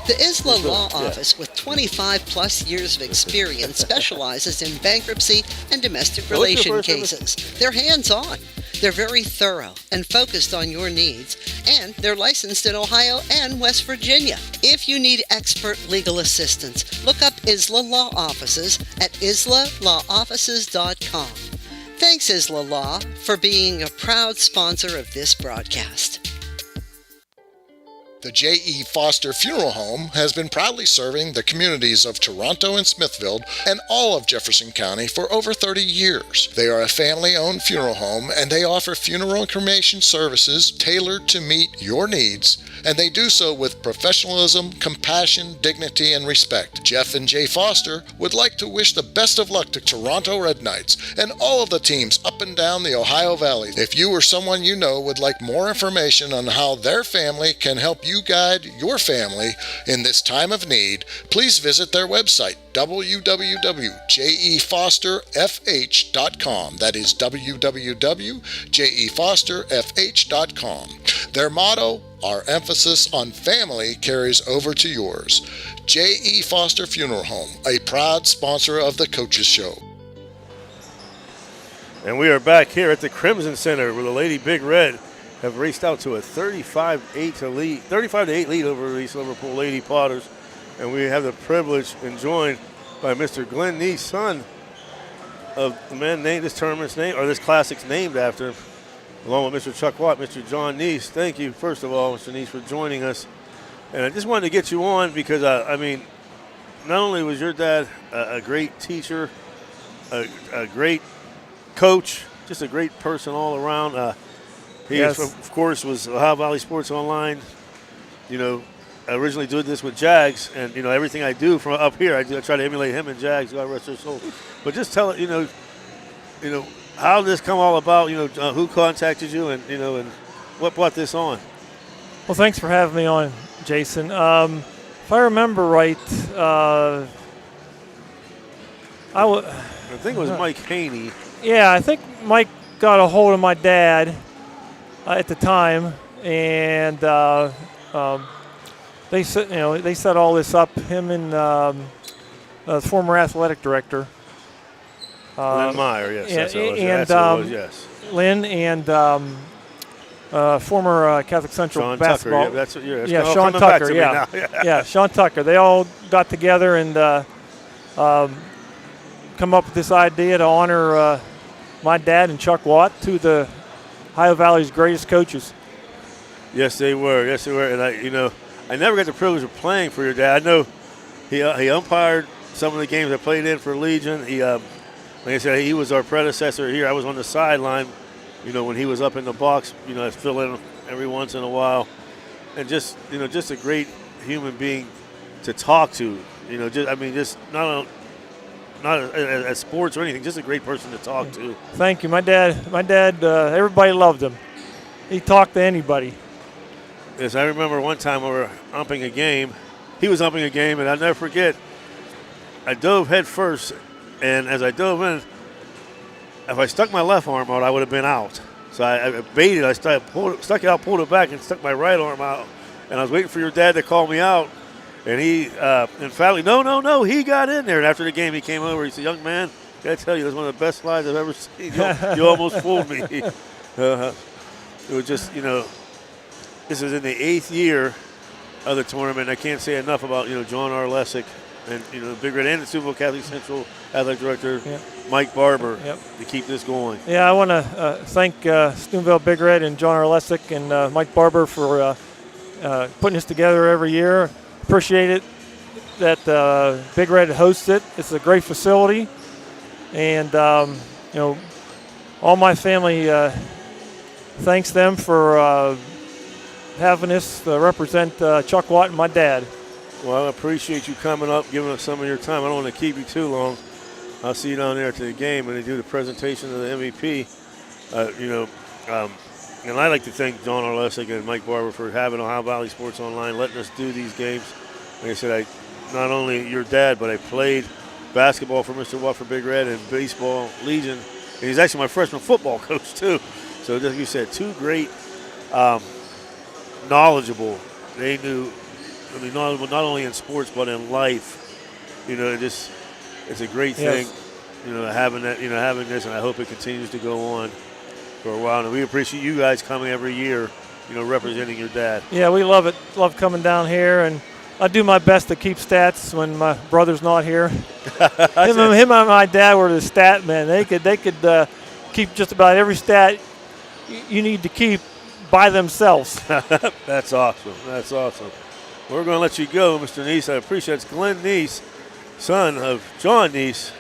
The Isla Law Office, with 25 plus years of experience, specializes in bankruptcy and domestic relation cases. They're hands-on. They're very thorough and focused on your needs, and they're licensed in Ohio and West Virginia. If you need expert legal assistance, look up Isla Law Offices at islawoffices.com. Thanks, Isla Law, for being a proud sponsor of this broadcast.
The J.E. Foster Funeral Home has been proudly serving the communities of Toronto and Smithfield and all of Jefferson County for over 30 years. They are a family-owned funeral home, and they offer funeral and cremation services tailored to meet your needs, and they do so with professionalism, compassion, dignity, and respect. Jeff and Jay Foster would like to wish the best of luck to Toronto Red Knights and all of the teams up and down the Ohio Valley. If you or someone you know would like more information on how their family can help you guide your family in this time of need, please visit their website, www.jefosterfh.com. That is www.jefosterfh.com. Their motto, our emphasis on family carries over to yours. J.E. Foster Funeral Home, a proud sponsor of the Coaches Show.
And we are back here at the Crimson Center where the Lady Big Red have raced out to a 35-8 lead over the East Liverpool Lady Plotters. And we have the privilege and joined by Mr. Glenn Nese, son of the man named this tournament's name, or this classic's named after him, along with Mr. Chuck Watt, Mr. John Nese. Thank you, first of all, Mr. Nese, for joining us. And I just wanted to get you on because, I mean, not only was your dad a great teacher, a great coach, just a great person all around. He,
Yes.
of course, was Ohio Valley Sports Online. You know, I originally did this with Jags, and, you know, everything I do from up here, I try to emulate him and Jags, God rest their soul. But just tell it, you know, how did this come all about, who contacted you, and, and what brought this on?
Well, thanks for having me on, Jason. If I remember right,
I think it was Mike Haney.
Yeah, I think Mike got a hold of my dad at the time, and they set all this up. Him and the former athletic director,
Lynn Meyer, yes, that's what it was.
and
That's what it was, yes.
Lynn and former Catholic Central
Sean
basketball.
Tucker, that's
Sean
coming back
Tucker.
to me
Yeah,
now.
yeah, Sean Tucker. They all got together and come up with this idea to honor my dad and Chuck Watt, two of the Ohio Valley's greatest coaches.
Yes, they were. Yes, they were. And I never got the privilege of playing for your dad. I know he umpired some of the games I played in for Legion. He, like I said, he was our predecessor here. I was on the sideline, when he was up in the box. I fill in every once in a while, and just a great human being to talk to. Just not at sports or anything, just a great person to talk to.
Thank you. My dad, everybody loved him. He talked to anybody.
Yes, I remember one time we were umping a game. He was umping a game, and I'll never forget, I dove head first, and as I dove in, if I stuck my left arm out, I would have been out. So I baited. I stuck it out, pulled it back, and stuck my right arm out. And I was waiting for your dad to call me out. And he emphatically, no, he got in there. And after the game, he came over. He said, "Young man, I got to tell you, that's one of the best slides I've ever seen. You almost fooled me." It was just, this is in the 8th year of the tournament. I can't say enough about, John R. Lessick and, the Big Red and the Steubenville Catholic Central Athletic Director, Mike Barber, to keep this going.
Yeah, I want to thank Steubenville Big Red and John R. Lessick and Mike Barber for putting this together every year. Appreciate it. that Big Red hosts it. It's a great facility, and all my family thanks them for having us represent Chuck Watt and my dad.
Well, I appreciate you coming up, giving us some of your time. I don't want to keep you too long. I'll see you down there to the game when they do the presentation of the MVP. And I'd like to thank John Arlesic and Mike Barber for having Ohio Valley Sports Online, letting us do these games. Like I said, not only your dad, but I played basketball for Mr. Watt for Big Red and baseball Legion. And he's actually my freshman football coach, too. So, like you said, two great, knowledgeable. They knew, not only in sports, but in life. It's a great thing, having this, and I hope it continues to go on for a while. And we appreciate you guys coming every year, representing your dad.
Yeah, we love it. Love coming down here, and I do my best to keep stats when my brother's not here. him and my dad were the stat men. They could keep just about every stat you need to keep by themselves.
That's awesome. That's awesome. We're going to let you go, Mr. Nese. I appreciate it. It's Glenn Nese, son of John Nese.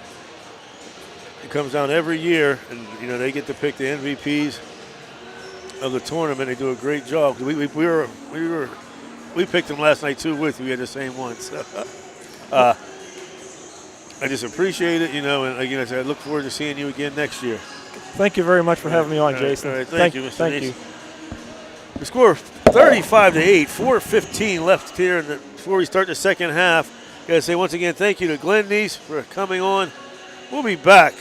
He comes down every year, and they get to pick the MVPs of the tournament. They do a great job. We picked them last night too. We had the same ones. I just appreciate it, and again, I look forward to seeing you again next year.
Thank you very much for having me on, Jason.
All right, thank you, Mr.
Thank
Nese.
you.
The score 35-8, 4:15 left here before we start the second half. Got to say once again, thank you to Glenn Nese for coming on. We'll be back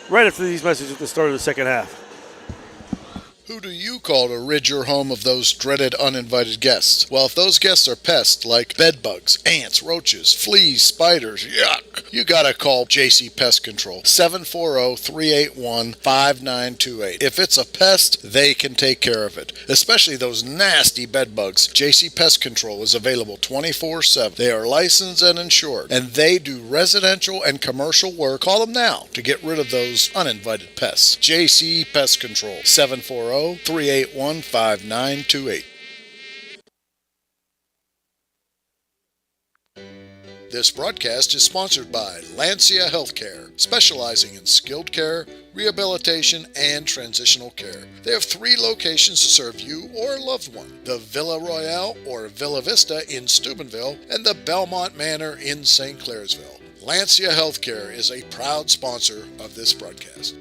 right after these messages at the start of the second half.
Who do you call to rid your home of those dreaded uninvited guests? Well, if those guests are pests like bedbugs, ants, roaches, fleas, spiders, yuck, you gotta call JC Pest Control, 740-381-5928. If it's a pest, they can take care of it, especially those nasty bedbugs. JC Pest Control is available 24/7. They are licensed and insured, and they do residential and commercial work. Call them now to get rid of those uninvited pests. JC Pest Control, 740-381-5928. This broadcast is sponsored by Lancia Healthcare, specializing in skilled care, rehabilitation, and transitional care. They have 3 locations to serve you or a loved one: the Villa Royale or Villa Vista in Steubenville and the Belmont Manor in St. Clairsville. Lancia Healthcare is a proud sponsor of this broadcast.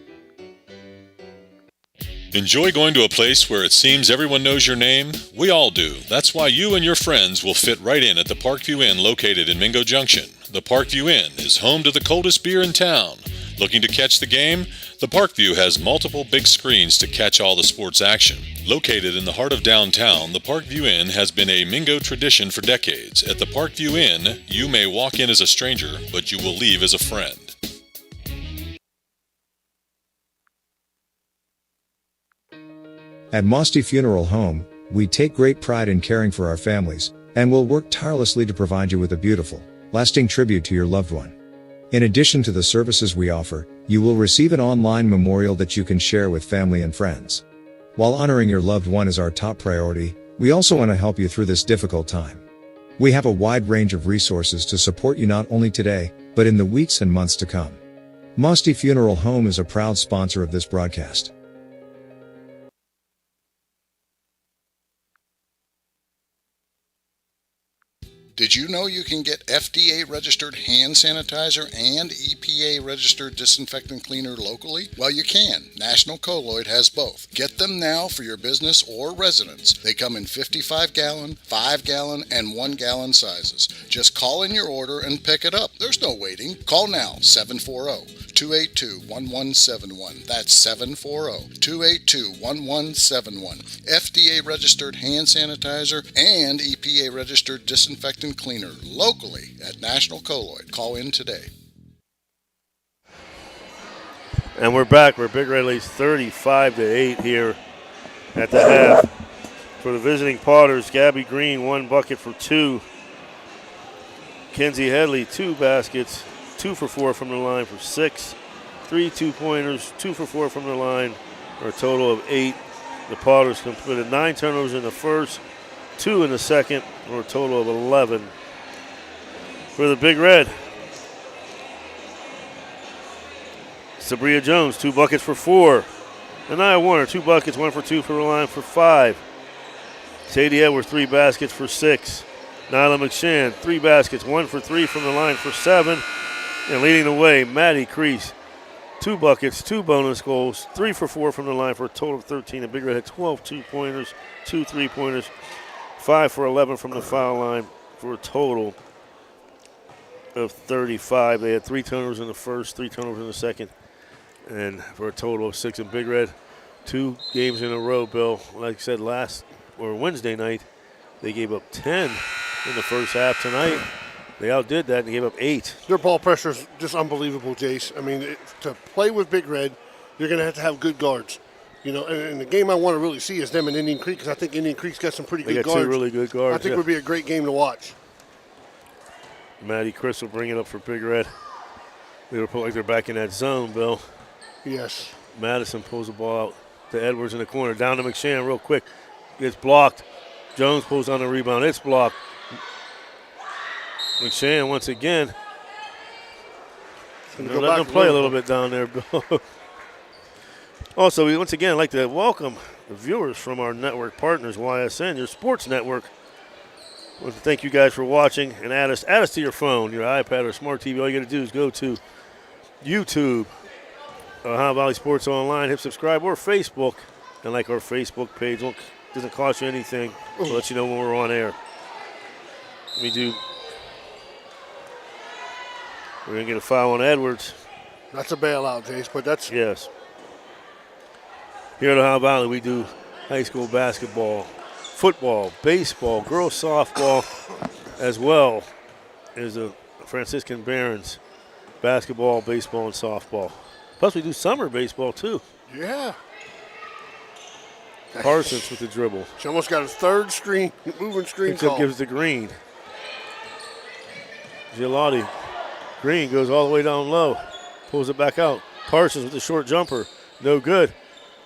Enjoy going to a place where it seems everyone knows your name? We all do. That's why you and your friends will fit right in at the Parkview Inn located in Mingo Junction. The Parkview Inn is home to the coldest beer in town. Looking to catch the game? The Parkview has multiple big screens to catch all the sports action. Located in the heart of downtown, the Parkview Inn has been a Mingo tradition for decades. At the Parkview Inn, you may walk in as a stranger, but you will leave as a friend.
At Mosty Funeral Home, we take great pride in caring for our families, and will work tirelessly to provide you with a beautiful, lasting tribute to your loved one. In addition to the services we offer, you will receive an online memorial that you can share with family and friends. While honoring your loved one is our top priority, we also want to help you through this difficult time. We have a wide range of resources to support you not only today, but in the weeks and months to come. Mosty Funeral Home is a proud sponsor of this broadcast.
Did you know you can get FDA-registered hand sanitizer and EPA-registered disinfectant cleaner locally? Well, you can. National Colloid has both. Get them now for your business or residence. They come in 55-gallon, 5-gallon, and 1-gallon sizes. Just call in your order and pick it up. There's no waiting. Call now, 740-282-1171. That's 740-282-1171. FDA-registered hand sanitizer and EPA-registered disinfectant cleaner locally at National Colloid. Call in today.
And we're back. We're Big Red leads 35-8 here at the half. For the visiting Potters, Gabby Green, 1 bucket for 2. Kenzie Headley, 2 baskets, 2 for 4 from the line for 6. 3 2-pointers, 2 for 4 from the line, for a total of 8. The Potters completed 9 turnovers in the first, 2 in the second, for a total of 11. for the Big Red. Sabria Jones, 2 buckets for 4. Anaya Warner, 2 buckets, 1 for 2 for the line for 5. Sadie Edwards, 3 baskets for 6. Nyla McShann, 3 baskets, 1 for 3 from the line for 7. And leading the way, Maddie Crease, 2 buckets, 2 bonus goals, 3 for 4 from the line for a total of 13. The Big Red had 12 2-pointers, 2 3-pointers, 5 for 11 from the foul line for a total of 35. They had 3 turnovers in the first, 3 turnovers in the second, and for a total of 6. And Big Red, 2 games in a row, Bill. Like I said Wednesday night, they gave up 10 in the first half. Tonight, they outdid that and gave up 8.
Their ball pressure is just unbelievable, Jace. I mean, to play with Big Red, you're going to have good guards. You know, and the game I want to really see is them in Indian Creek, because I think Indian Creek's got some pretty good guards.
They got 2 really good guards.
I think it would be a great game to watch.
Maddie Chris will bring it up for Big Red. Liverpool like they're back in that zone, Bill.
Yes.
Madison pulls the ball out to Edwards in the corner. Down to McShann real quick. Gets blocked. Jones pulls on the rebound. It's blocked. McShann once again. Letting them play a little bit down there, Bill. Also, we once again like to welcome the viewers from our network partners, YSN, your sports network. I want to thank you guys for watching and add us to your phone, your iPad or smart TV. All you got to do is go to YouTube, Ohio Valley Sports Online, hit subscribe, or Facebook, and like our Facebook page. Doesn't cost you anything. We'll let you know when we're on air. We're going to get a foul on Edwards.
That's a bailout, Jace, but that's...
Yes. Here at Ohio Valley, we do high school basketball, football, baseball, girls softball, as well as the Franciscan Barons basketball, baseball, and softball. Plus, we do summer baseball, too.
Yeah.
Parsons with the dribble.
She almost got a third screen, moving screen call.
Gives the green. Gilotti. Green goes all the way down low. Pulls it back out. Parsons with the short jumper. No good.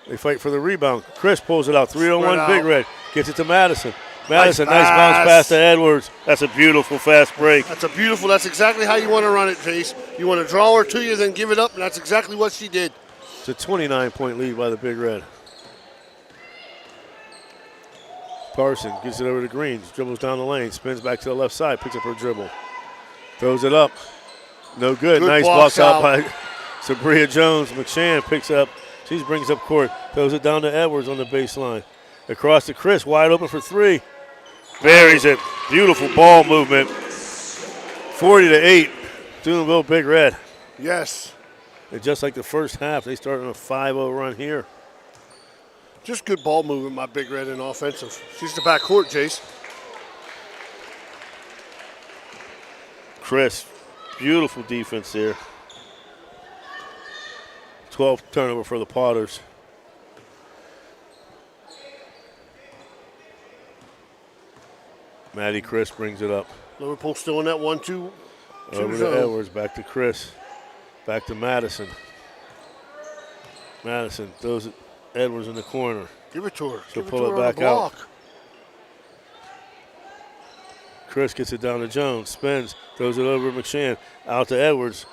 They fight for the rebound. Chris pulls it out. 3-on-1 Big Red. Gets it to Madison. Madison, nice bounce pass to Edwards. That's a beautiful fast break.
That's exactly how you want to run it, Jace. You want to draw her to you, then give it up, and that's exactly what she did.
It's a 29-point lead by the Big Red. Parson gets it over to Green. Dribbles down the lane. Spins back to the left side. Picks up her dribble. Throws it up. No good. Nice block out by Sabria Jones. McShann picks up. She brings up court. Throws it down to Edwards on the baseline. Across to Chris. Wide open for 3. Buries it. Beautiful ball movement. 40-8. Dunaville Big Red.
Yes.
And just like the first half, they started on a 5-0 run here.
Just good ball movement by Big Red in offensive. She's the backcourt, Jace.
Chris, beautiful defense there. 12th turnover for the Potters. Maddie Chris brings it up.
Liverpool still in that 1-2.
Over to Edwards, back to Chris. Back to Madison. Madison throws it. Edwards in the corner.
Give it to her.
She'll pull it back out. Chris gets it down to Jones. Spins. Throws it over to McShann. Out to Edwards.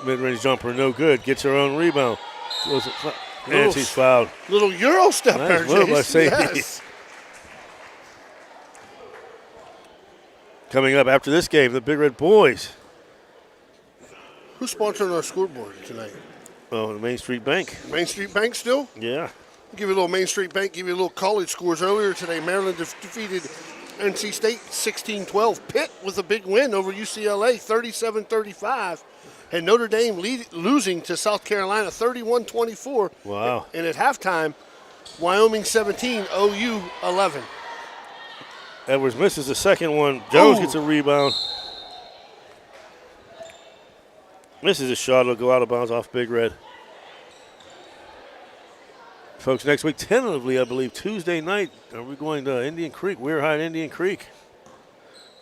Mid-range jumper, no good. Gets her own rebound. And she's fouled.
Little Euro step there, Jace. Yes.
Coming up after this game, the Big Red boys.
Who's sponsoring our scoreboard tonight?
Oh, the Main Street Bank.
Main Street Bank still?
Yeah.
Give you a little Main Street Bank, give you a little college scores. Earlier today, Maryland defeated NC State 16-12. Pitt with a big win over UCLA, 37-35. And Notre Dame losing to South Carolina, 31-24.
Wow.
And at halftime, Wyoming 17, OU 11.
Edwards misses the second one. Jones gets a rebound. Misses a shot. It'll go out of bounds off Big Red. Folks, next week, tentatively, I believe, Tuesday night, are we going to Indian Creek, Weir Heights, Indian Creek.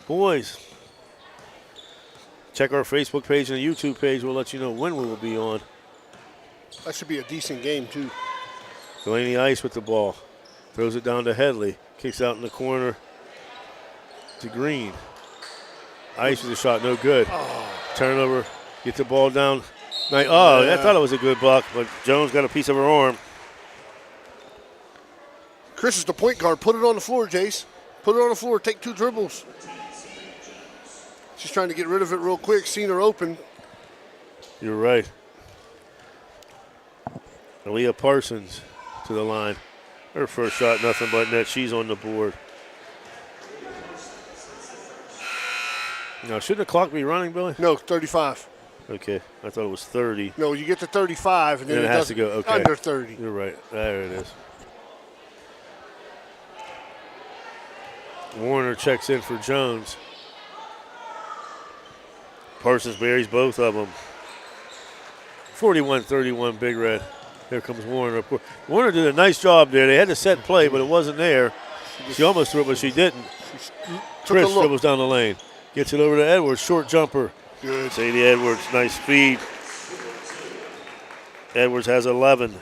Boys, check our Facebook page and the YouTube page. We'll let you know when we will be on.
That should be a decent game, too.
Delaney Ice with the ball. Throws it down to Headley. Kicks out in the corner to Green. Ice with the shot, no good. Turnover, get the ball down. I thought it was a good block, but Jones got a piece of her arm.
Chris is the point guard. Put it on the floor, Jace. Put it on the floor. Take 2 dribbles. She's trying to get rid of it real quick. Seen her open.
You're right. Aaliyah Parsons to the line. Her first shot, nothing but net. She's on the board. Now, shouldn't the clock be running, Billy?
No, 35.
Okay, I thought it was 30.
No, you get to 35, and then
it has to go. Okay.
Under 30.
You're right. There it is. Warner checks in for Jones. Parsons buries both of them. 41-31, Big Red. Here comes Warner. Warner did a nice job there. They had to set play, but it wasn't there. She almost threw it, but she didn't. Chris dribbles down the lane. Gets it over to Edwards. Short jumper.
Good.
Sadie Edwards, nice feed. Edwards has 11.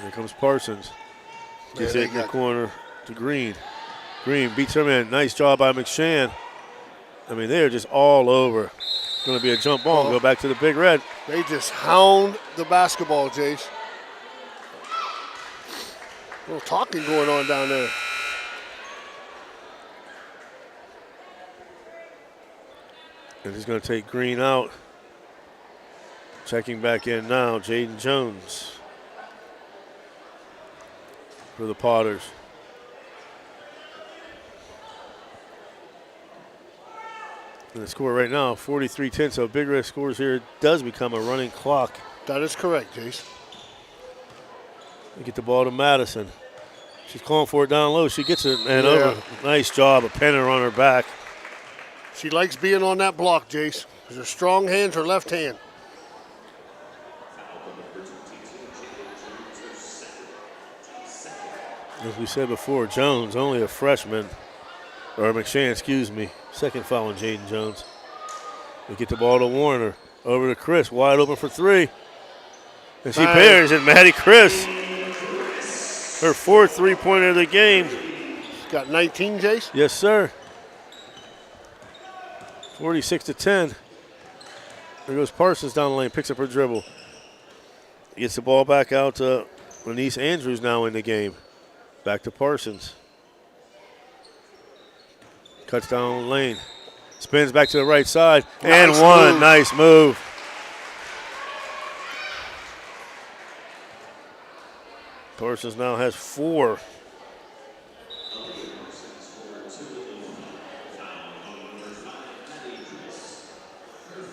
Here comes Parsons. Gets it in the corner to Green. Green beats her man. Nice job by McShann. I mean, they are just all over. It's going to be a jump ball. Go back to the Big Red.
They just hound the basketball, Jace. A little talking going on down there.
And he's going to take Green out. Checking back in now, Jaden Jones for the Potters. And the score right now, 43-10. So Big Red scores here. It does become a running clock.
That is correct, Jace.
They get the ball to Madison. She's calling for it down low. She gets it and over. Nice job. A pinner on her back.
She likes being on that block, Jace. Her strong hands, her left hand.
As we said before, Jones, only a freshman, or McShann, excuse me. Second foul on Jaden Jones. We get the ball to Warner. Over to Chris, wide open for 3. And she pairs it, Maddie Chris. Her 4th three-pointer of the game.
She's got 19, Jace?
Yes, sir. 46-10. There goes Parsons down the lane, picks up her dribble. Gets the ball back out to Nese Andrews now in the game. Back to Parsons. Cuts down the lane. Spins back to the right side. And one. Nice move. Parsons now has 4.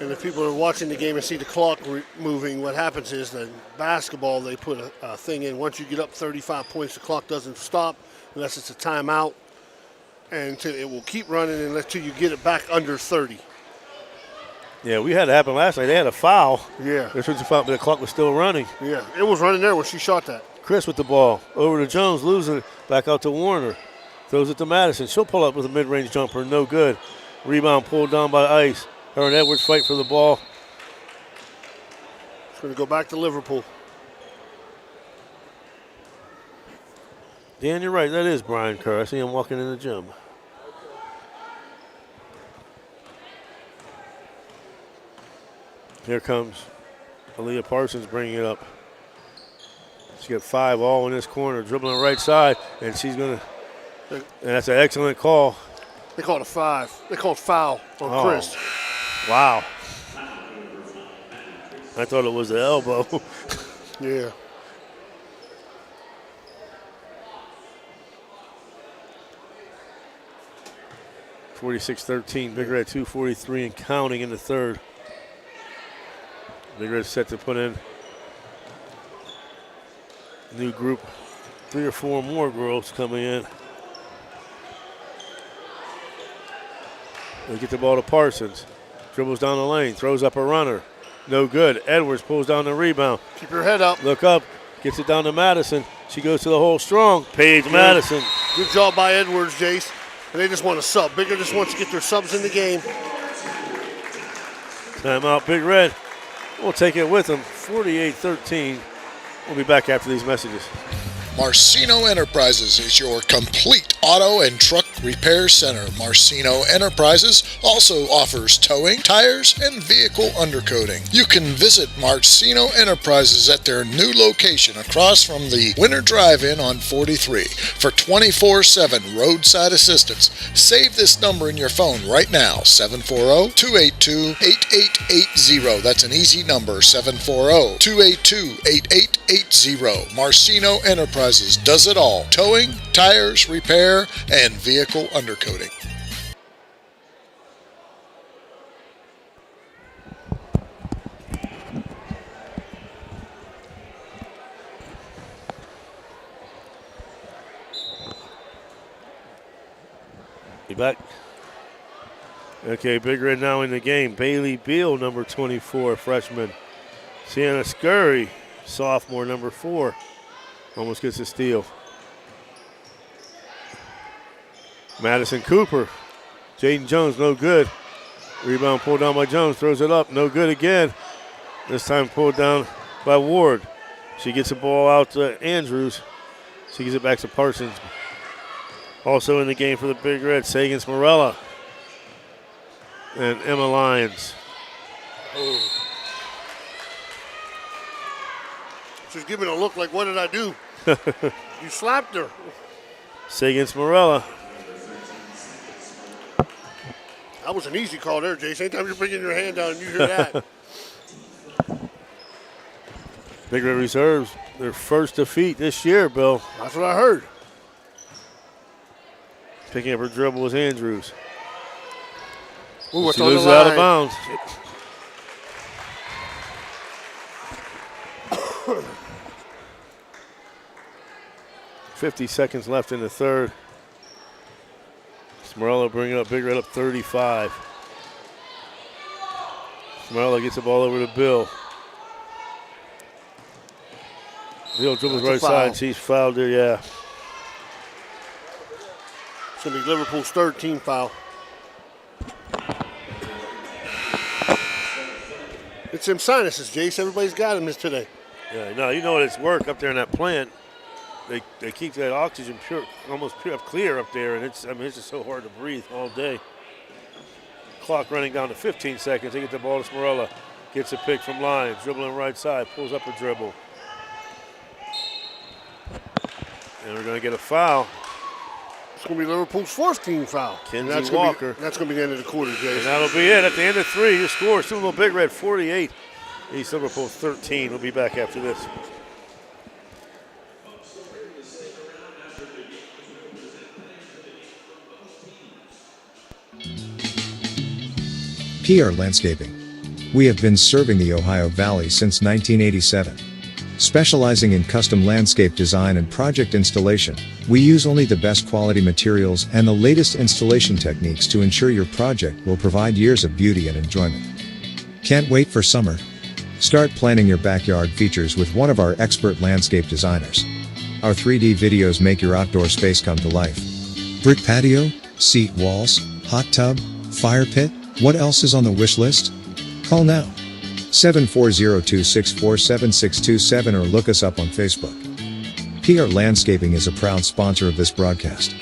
And if people are watching the game and see the clock moving, what happens is that basketball, they put a thing in. Once you get up 35 points, the clock doesn't stop unless it's a timeout. And it will keep running until you get it back under 30.
Yeah, we had it happen last night. They had a foul.
Yeah.
There's a foul, but the clock was still running.
Yeah, it was running there when she shot that.
Chris with the ball. Over to Jones, losing it. Back out to Warner. Throws it to Madison. She'll pull up with a mid-range jumper. No good. Rebound pulled down by Ice. Her and Edwards fight for the ball.
It's going to go back to Liverpool.
Dan, you're right. That is Brian Kerr. I see him walking in the gym. Here comes Aaliyah Parsons bringing it up. She got 5 all in this corner, dribbling right side, and she's going to, and that's an excellent call.
They called a 5. They called foul on Chris.
Wow. I thought it was the elbow.
Yeah.
(46-13). Big Red 2:43 and counting in the third. Big Red set to put in new group, 3 or 4 more girls coming in. They get the ball to Parsons. Dribbles down the lane, throws up a runner. No good. Edwards pulls down the rebound.
Keep your head up.
Look up, gets it down to Madison. She goes to the hole strong. Paige Madison.
Good job by Edwards, Jace. And they just want to sub. Bigger just wants to get their subs in the game.
Timeout, Big Red. We'll take it with them. 48-13. We'll be back after these messages.
Marcino Enterprises is your complete auto and truck repair center. Marcino Enterprises also offers towing, tires, and vehicle undercoating. You can visit Marcino Enterprises at their new location across from the Winter Drive-In on 43 for 24/7 roadside assistance. Save this number in your phone right now, 740-282-8880. That's an easy number, 740-282-8880. Marcino Enterprises does it all: towing, tires, repair, and vehicle undercoating.
You back? Okay, Big Red now in the game. Bailey Beal, number 24, freshman. Sienna Scurry, sophomore, number 4. Almost gets a steal. Madison Cooper. Jaden Jones, no good. Rebound pulled down by Jones, throws it up, no good again. This time pulled down by Ward. She gets the ball out to Andrews. She gives it back to Parsons. Also in the game for the Big Red, Sagan Smorella and Emma Lyons.
Oh. She's giving a look like, what did I do? You slapped her.
Sagan Smorella.
That was an easy call there, Jason. Anytime you're bringing your hand down and you hear that.
Big Red Reserves, their first defeat this year, Bill.
That's what I heard.
Picking up her dribble was Andrews.
Ooh,
she loses out of bounds. $50 seconds left in the third. Smorella bringing up Big Red up 35. Smorella gets the ball over to Bill. Bill dribbles right side. She's fouled there, yeah.
It's going to be Liverpool's third team foul. It's them sinuses, Jace. Everybody's got them today.
Yeah, no, you know it's work up there in that plant. They keep that oxygen pure, almost pure, clear up there, and it's just so hard to breathe all day. Clock running down to 15 seconds. They get the ball to Smorella. Gets a pick from Lyons, dribbling right side, pulls up a dribble. And we're going to get a foul.
It's going to be Liverpool's fourth team foul.
Kenzie Walker.
That's going to be the end of the quarter, Jason.
And that'll be it. At the end of 3, your score, Super Big Red 48. East Liverpool 13. We'll be back after this.
PR Landscaping. We have been serving the Ohio Valley since 1987. Specializing in custom landscape design and project installation, we use only the best quality materials and the latest installation techniques to ensure your project will provide years of beauty and enjoyment. Can't wait for summer? Start planning your backyard features with one of our expert landscape designers. Our 3D videos make your outdoor space come to life. Brick patio, seat walls, hot tub, fire pit, what else is on the wish list? Call now. 740-264-7627 or look us up on Facebook. PR Landscaping is a proud sponsor of this broadcast.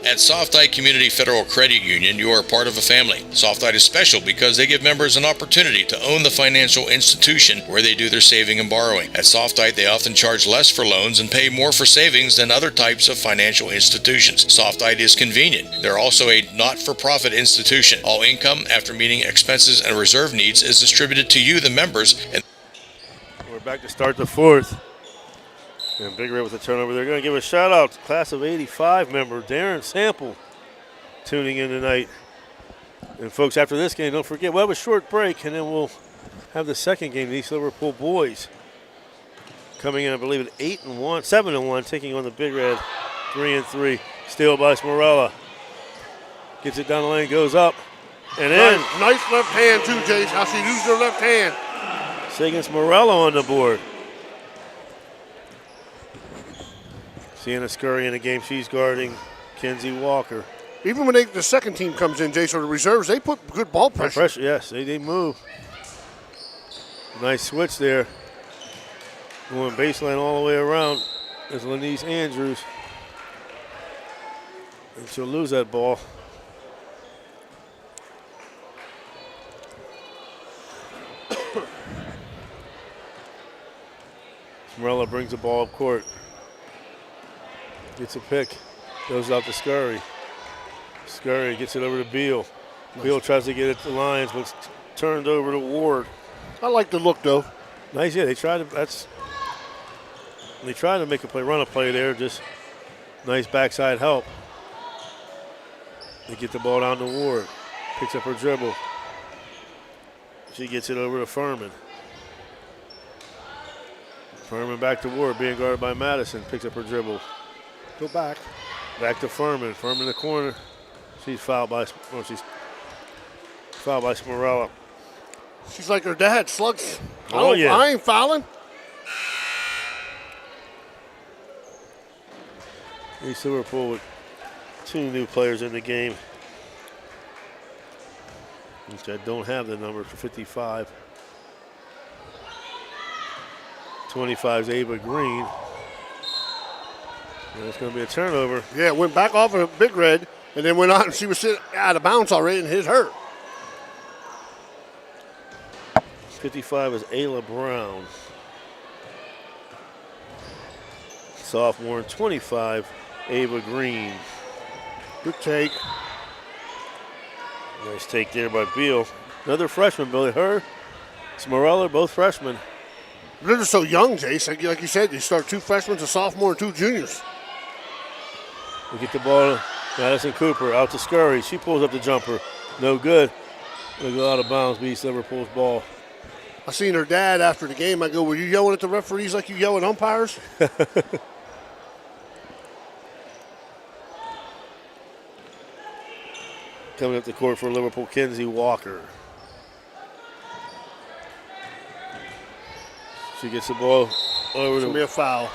At Softite Community Federal Credit Union, you are part of a family. Softite is special because they give members an opportunity to own the financial institution where they do their saving and borrowing. At Softite, they often charge less for loans and pay more for savings than other types of financial institutions. Softite is convenient. They're also a not-for-profit institution. All income, after meeting expenses and reserve needs, is distributed to you, the members. And
we're back to start the fourth. And Big Red with a turnover. They're going to give a shout out to class of 85 member Darren Sample tuning in tonight. And folks, after this game, don't forget, we'll have a short break and then we'll have the second game, the East Liverpool boys. Coming in, I believe, at 7-1, taking on the Big Red 3-3. Steal by Smorella. Gets it down the lane, goes up and in.
Nice left hand too, Jace. How she used her left hand.
Sagan Smorella on the board. Sienna Scurry in the game. She's guarding Kenzie Walker.
Even when the second team comes in, Jason, or the reserves, they put good ball pressure.
Yes, they move. Nice switch there. Going baseline all the way around is Nese Andrews. And she'll lose that ball. Morella brings the ball up court. Gets a pick. Goes out to Scurry. Scurry gets it over to Beal. Beal tries to get it to Lyons, but it's turned over to Ward.
I like the look, though.
Nice, yeah. They tried to make a play, run a play there. Just nice backside help. They get the ball down to Ward. Picks up her dribble. She gets it over to Furman. Furman back to Ward, being guarded by Madison. Picks up her dribble.
Go back.
Back to Furman. Furman in the corner. She's fouled by Smorella.
She's like her dad, slugs.
Oh, yeah.
I ain't fouling.
East Liverpool with 2 new players in the game. Which I don't have the number for 55. 25 is Ava Green. And it's going to be a turnover.
Yeah, it went back off of Big Red and then went on, and she was sitting out of bounds already and hit her.
55 is Ayla Brown. Sophomore, and 25, Ava Green.
Good take.
Nice take there by Beal. Another freshman, Billy. Her, Smorella, both freshmen.
They're just so young, Jace. Like you said, you start 2 freshmen, a sophomore, and 2 juniors.
We get the ball to Madison Cooper, out to Scurry. She pulls up the jumper. No good. It'll go out of bounds, be East Liverpool's ball.
I seen her dad after the game. I go, were you yelling at the referees like you yell at umpires?
Coming up the court for Liverpool, Kenzie Walker. She gets the ball over
It's going to be a foul.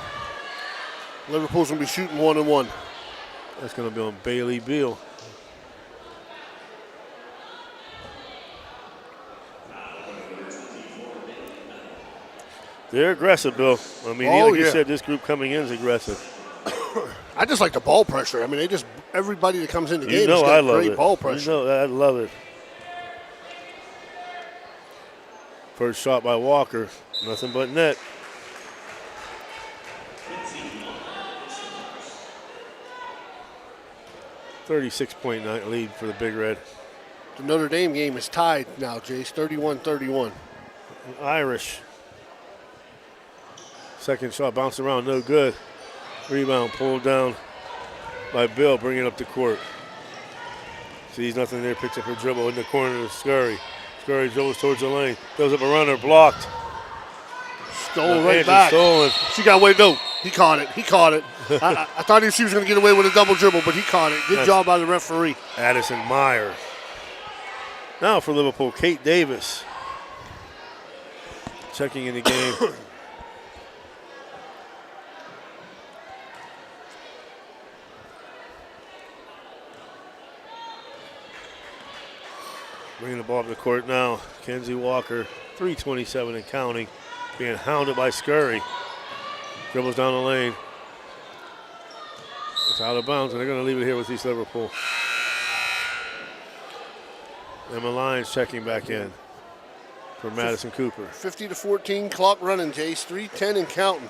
Liverpool's going to be shooting 1-1.
That's going to be on Bailey Beal. They're aggressive, Bill. I mean, like you said, this group coming in is aggressive.
I just like the ball pressure. I mean, everybody that comes in the game
has
got
I love
great
it.
ball pressure.
You know, I love it. First shot by Walker, nothing but net. .9 lead for the Big Red.
The Notre Dame game is tied now, Jace, 31-31.
Irish. Second shot bounced around, no good. Rebound pulled down by Bill, bringing it up the court. Sees nothing there, picks up her dribble in the corner to Scurry. Scurry dribbles towards the lane, goes up a runner, blocked.
Stolen right back.
Stolen.
She got away. No, he caught it. I thought she was going to get away with a double dribble, but he caught it. Good job by the referee.
Addison Meyer. Now for Liverpool, Kate Davis. Checking in the game. Bringing the ball up the court now. Kenzie Walker, 3:27 and counting, being hounded by Scurry. Dribbles down the lane. It's out of bounds, and they're going to leave it here with East Liverpool. Emma Lyons checking back in for Madison Cooper.
50-14, clock running, Jace. 3:10 and counting.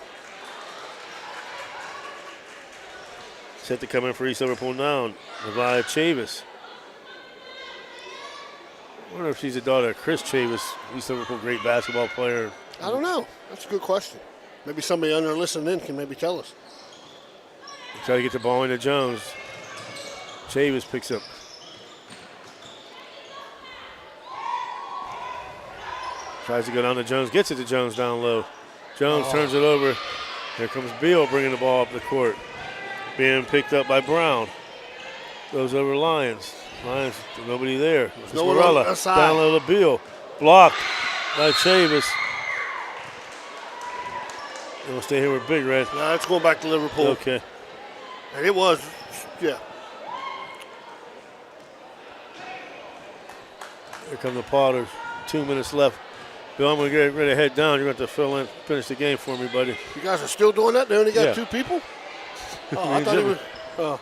Set to come in for East Liverpool now. Nevaeh Chavis. I wonder if she's the daughter of Chris Chavis, East Liverpool great basketball player.
I don't know. That's a good question. Maybe somebody under listening in can maybe tell us.
Try to get the ball into Jones. Chavis picks up. Tries to go down to Jones, gets it to Jones down low. Jones turns it over. Here comes Beal bringing the ball up the court. Being picked up by Brown. Goes over Lyons. Lyons, nobody there.
No one on the side.
Down low to Beal. Blocked by Chavis. We'll stay here with Big Red.
Nah, it's going back to Liverpool.
Okay.
And it was, yeah.
Here come the Potters. 2 minutes left Bill, I'm going to get ready to head down. You're going to have to finish the game for me, buddy.
You guys are still doing that? They only got
Yeah.
2 people? Oh,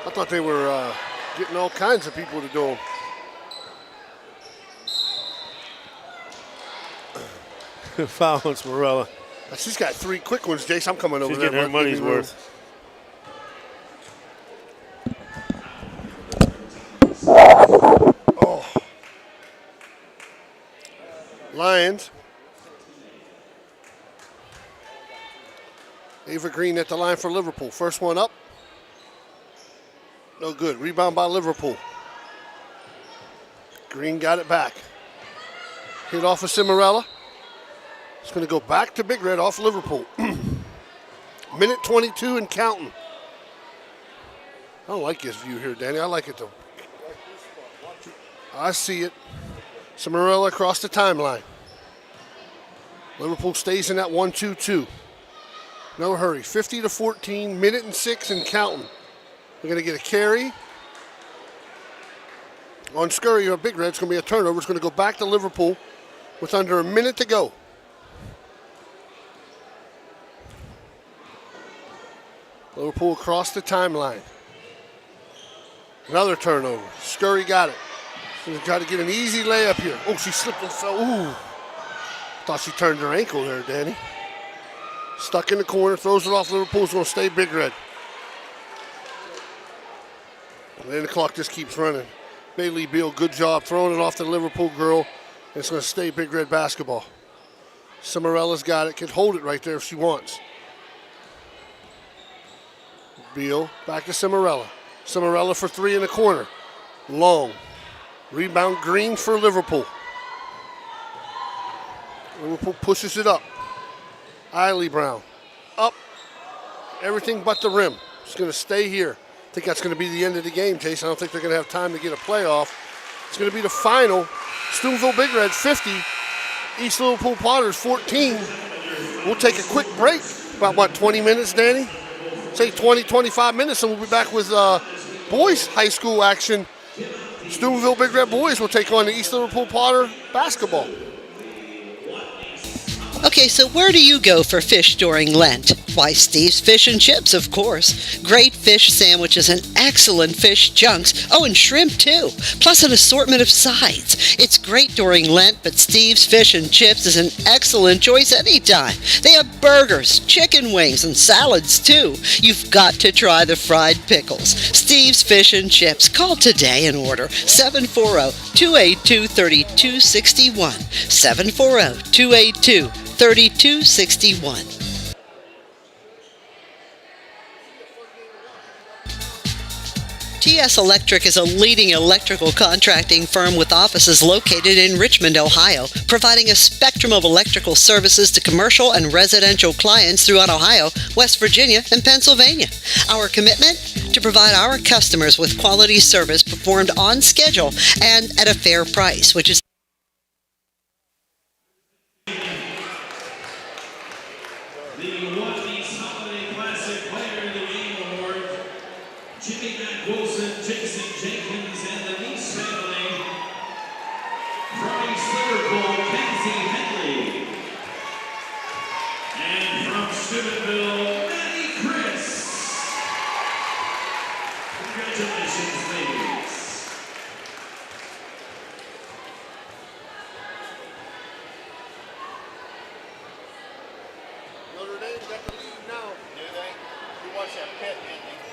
I thought they were getting all kinds of people to do them.
Foul on Smarella.
She's got 3 quick ones, Jace. I'm coming over
She's
there.
getting her money's worth.
Oh. Lions. Ava Green at the line for Liverpool. First one up. No good. Rebound by Liverpool. Green got it back. Hit off of Cimarella. It's going to go back to Big Red off Liverpool. Minute 22 and counting. I don't like this view here, Danny. I like it though. I see it. Cimarella across the timeline. Liverpool stays in that 1-2-2. No hurry. 50-14, minute and 6 and counting. We're going to get a carry. On Scurry or Big Red, it's going to be a turnover. It's going to go back to Liverpool with under a minute to go. Liverpool across the timeline. Another turnover. Scurry got it. She's going to try to get an easy layup here. Oh, she slipped and fell. Ooh. Thought she turned her ankle there, Danny. Stuck in the corner, throws it off. Liverpool's going to stay Big Red. And then the clock just keeps running. Bailey Beal, good job throwing it off to the Liverpool girl. And it's going to stay Big Red basketball. Cimarella's got it, can hold it right there if she wants. Beal back to Cimarella. Cimarella for 3 in the corner. Long. Rebound Green for Liverpool. Liverpool pushes it up. Eiley Brown. Up. Everything but the rim. It's going to stay here. I think that's going to be the end of the game, Jason. I don't think they're going to have time to get a playoff. It's going to be the final. Steubenville Big Red 50. East Liverpool Potters 14. We'll take a quick break. About, 20 minutes, Danny? Say 20, 25 minutes, and we'll be back with boys high school action. Steubenville Big Red boys will take on the East Liverpool Potter basketball.
Okay, so where do you go for fish during Lent? Why, Steve's Fish and Chips, of course. Great fish sandwiches and excellent fish chunks. Oh, and shrimp, too. Plus an assortment of sides. It's great during Lent, but Steve's Fish and Chips is an excellent choice anytime. They have burgers, chicken wings, and salads, too. You've got to try the fried pickles. Steve's Fish and Chips. Call today and order 740-282-3261. 740-282-3261. TS Electric is a leading electrical contracting firm with offices located in Richmond, Ohio, providing a spectrum of electrical services to commercial and residential clients throughout Ohio, West Virginia, and Pennsylvania. Our commitment? To provide our customers with quality service performed on schedule and at a fair price, which is
Notre Dame's got the lead now. Do they? Who wants that pit, didn't they?